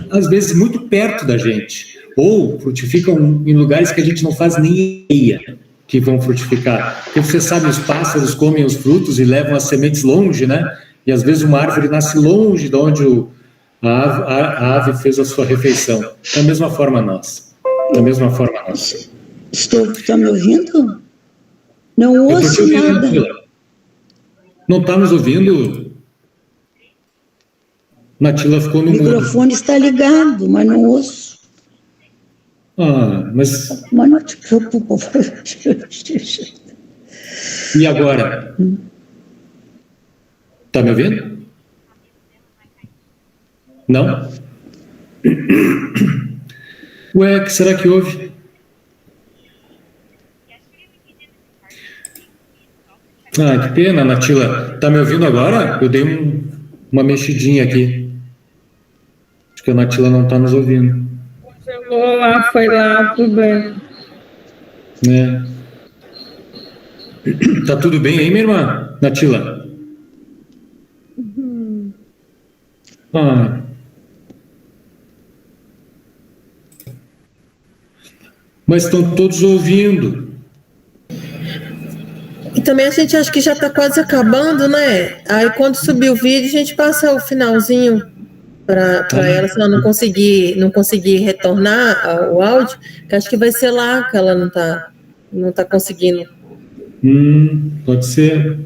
às vezes, muito perto da gente. Ou frutificam em lugares que a gente não faz nem ideia que vão frutificar. Porque você sabe, os pássaros comem os frutos e levam as sementes longe, né? E às vezes uma árvore nasce longe de onde a ave fez a sua refeição. Da mesma forma nós. Da mesma forma nós. Está me ouvindo? Não ouço nada. Não está nos ouvindo? Natila ficou no mudo. O microfone está ligado, mas não ouço. Mas não te preocupa. E agora? Está me ouvindo? Não? Ué, o que será que houve? Que pena, Natila. Está me ouvindo agora? Eu dei uma mexidinha aqui. Acho que a Natila não está nos ouvindo. Foi lá, tudo bem. Tá tudo bem aí, minha irmã? Natila? Mas estão todos ouvindo. E também a gente acha que já está quase acabando, né? Aí quando subir o vídeo, a gente passa o finalzinho para ela, se ela não conseguir retornar o áudio, que acho que vai ser lá que ela não tá conseguindo. Pode ser.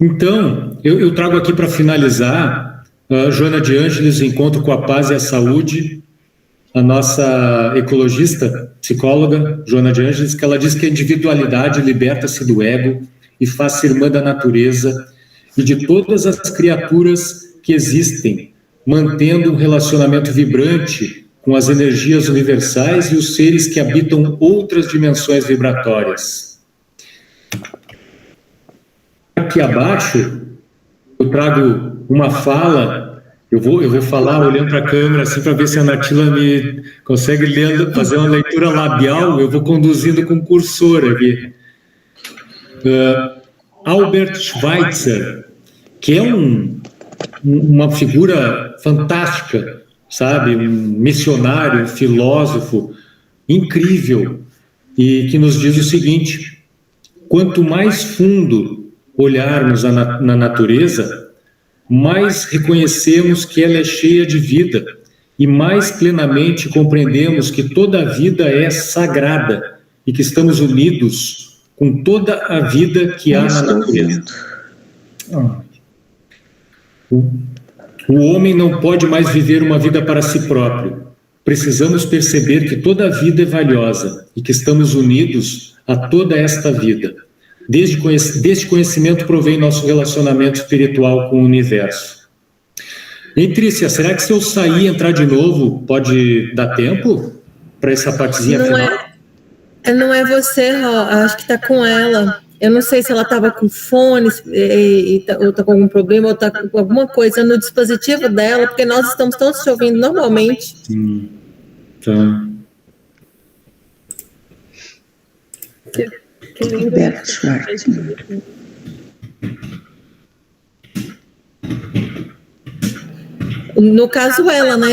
Então, eu trago aqui para finalizar, Joana de Ângeles, Encontro com a Paz e a Saúde, a nossa ecologista, psicóloga, Joana de Ângeles, que ela diz que a individualidade liberta-se do ego e faz-se irmã da natureza e de todas as criaturas que existem, mantendo um relacionamento vibrante com as energias universais e os seres que habitam outras dimensões vibratórias. Aqui abaixo, eu trago uma fala, eu vou falar olhando para a câmera assim para ver se a Natila me consegue fazer uma leitura labial, eu vou conduzindo com o cursor aqui. Albert Schweitzer, que é uma figura fantástica, sabe? Um missionário, um filósofo incrível, e que nos diz o seguinte: quanto mais fundo olharmos na natureza, mais reconhecemos que ela é cheia de vida e mais plenamente compreendemos que toda a vida é sagrada e que estamos unidos com toda a vida que há na natureza. O homem não pode mais viver uma vida para si próprio. Precisamos perceber que toda a vida é valiosa e que estamos unidos a toda esta vida. Deste conhecimento provém nosso relacionamento espiritual com o universo. E Trícia, será que se eu sair e entrar de novo, pode dar tempo para essa partezinha final? Não é você, Ró, acho que está com ela. Eu não sei se ela estava com fone, ou está com algum problema, ou está com alguma coisa no dispositivo dela, porque nós estamos todos te ouvindo normalmente. Tá. Roberto Schwartz. No caso ela, né?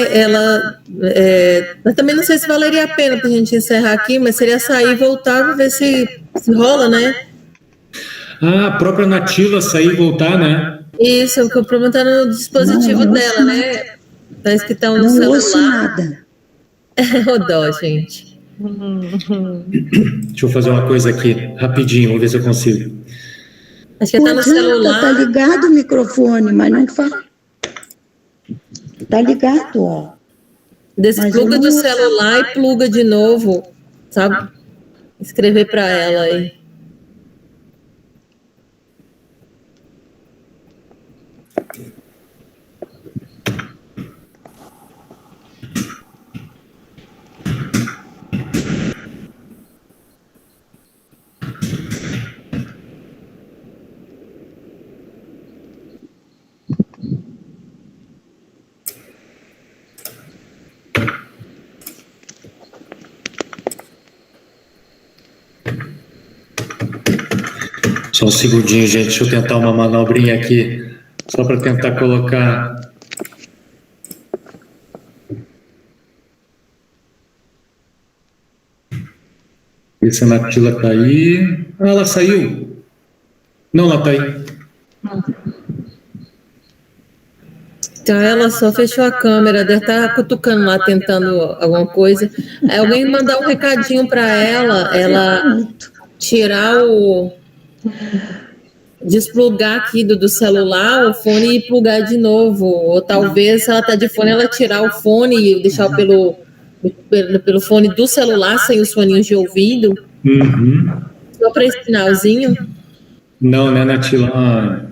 Eu também não sei se valeria a pena para a gente encerrar aqui, mas seria sair e voltar para ver se rola, né? A própria Natila sair e voltar, né? Isso, o que eu perguntar no dispositivo dela, né? Parece que está no celular. Não ouço nada. Ô dó, gente. Deixa eu fazer uma coisa aqui, rapidinho, vamos ver se eu consigo. Acho que está no celular. Tá ligado o microfone, mas não fala. Tá ligado, ó. Despluga do celular e pluga de novo, sabe? Escrever para ela aí. Só um segundinho, gente, deixa eu tentar uma manobrinha aqui, só para tentar colocar... Ver se a Natila tá aí. Ah, ela saiu. Não, ela tá aí. Então ela só fechou a câmera, deve estar cutucando lá, tentando alguma coisa. Aí alguém mandar um recadinho para ela tirar desplugar aqui do celular o fone e plugar de novo, ou talvez se ela tá de fone ela tirar o fone e deixar pelo fone do celular sem os foninhos de ouvido. Só para esse sinalzinho. Não, né, Natila?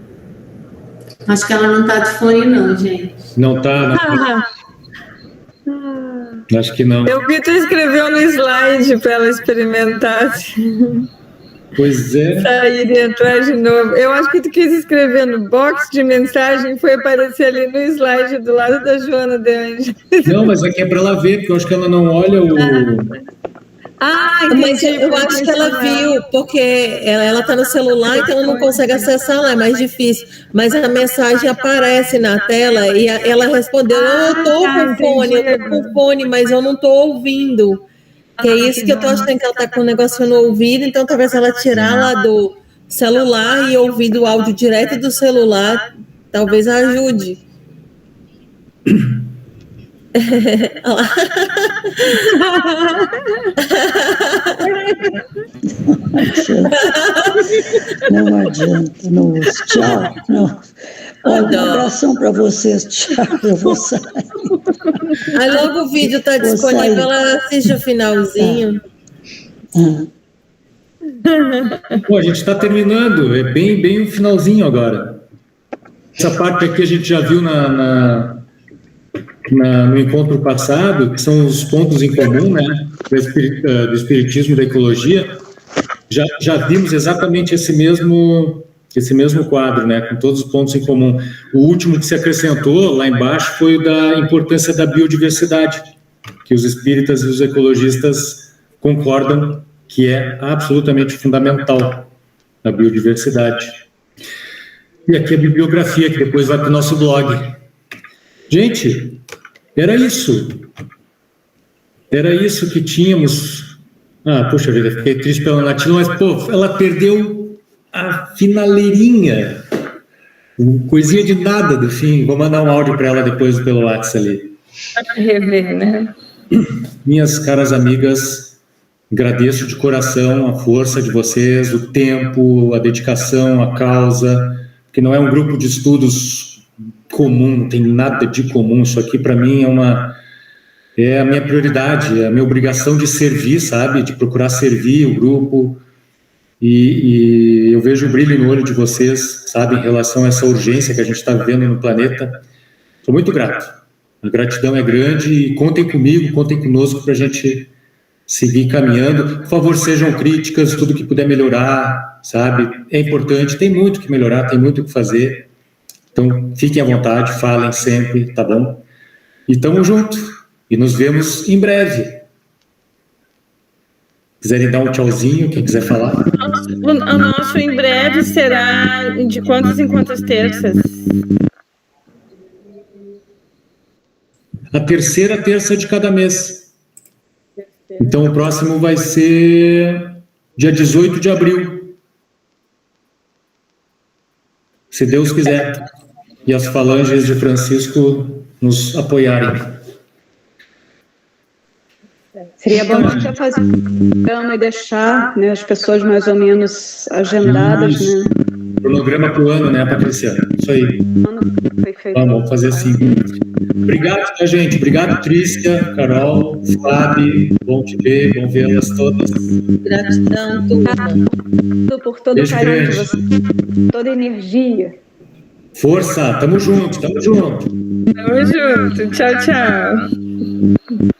Acho que ela não tá de fone não, gente. Não tá? Acho que não. Eu vi tu escreveu no slide para ela experimentar. Pois é. Sair e entrar de novo. Eu acho que tu quis escrever no box de mensagem, foi aparecer ali no slide do lado da Joana de Ângeles. Não, mas aqui é para ela ver, porque eu acho que ela não olha o... mas eu acho que ela viu, porque ela tá no celular, então ela não consegue acessar lá, é mais difícil. Mas a mensagem aparece na tela e ela respondeu, eu tô com fone, mas eu não tô ouvindo. Que é isso que eu tô achando, que ela tá com o negócio no ouvido, então talvez ela tirar lá do celular e ouvir do áudio direto do celular, talvez ajude. Não adianta, não uso. Tchau. Não. Olha, um abração para vocês. Tchau, eu vou sair. Aí logo o vídeo está disponível, ela assiste o finalzinho. Pô, a gente está terminando, é bem o finalzinho agora. Essa parte aqui a gente já viu no encontro passado, que são os pontos em comum, né, do espiritismo e da ecologia. Já vimos exatamente esse mesmo quadro, né, com todos os pontos em comum. O último que se acrescentou lá embaixo foi o da importância da biodiversidade, que os espíritas e os ecologistas concordam que é absolutamente fundamental a biodiversidade. E aqui a bibliografia, que depois vai para o nosso blog. Gente, era isso. Era isso que tínhamos. Puxa vida, fiquei triste pela Natina, mas, pô, ela perdeu a finaleirinha. Coisinha de nada do fim. Vou mandar um áudio para ela depois pelo WhatsApp ali. Para rever, né? Minhas caras amigas, agradeço de coração a força de vocês, o tempo, a dedicação, a causa, que não é um grupo de estudos comum, não tem nada de comum. Isso aqui, para mim, é a minha prioridade, é a minha obrigação de servir, sabe? De procurar servir o grupo. E eu vejo o brilho no olho de vocês, sabe? Em relação a essa urgência que a gente está vivendo no planeta. Sou muito grato. A gratidão é grande e contem comigo, contem conosco para a gente seguir caminhando. Por favor, sejam críticas, tudo que puder melhorar, sabe? É importante, tem muito que melhorar, tem muito o que fazer. Então, fiquem à vontade, falem sempre, tá bom? E tamo junto. E nos vemos em breve. Quiserem dar um tchauzinho, quem quiser falar? O nosso em breve será de quantas em quantas terças? A terceira terça de cada mês. Então, o próximo vai ser dia 18 de abril. Se Deus quiser. E as falanges de Francisco nos apoiarem. Seria bom a gente fazer um programa e deixar, né, as pessoas mais ou menos agendadas, né? Cronograma para o ano, né, Patrícia? Isso aí. Vamos fazer assim. Obrigado, tá, gente? Obrigado, Trícia, Carol, Fábio. Bom te ver, bom vê-las todas. Gratidão, turma. Por todo o carinho de você, toda a energia. Força, tamo junto, tamo junto. Tamo junto, tchau, tchau.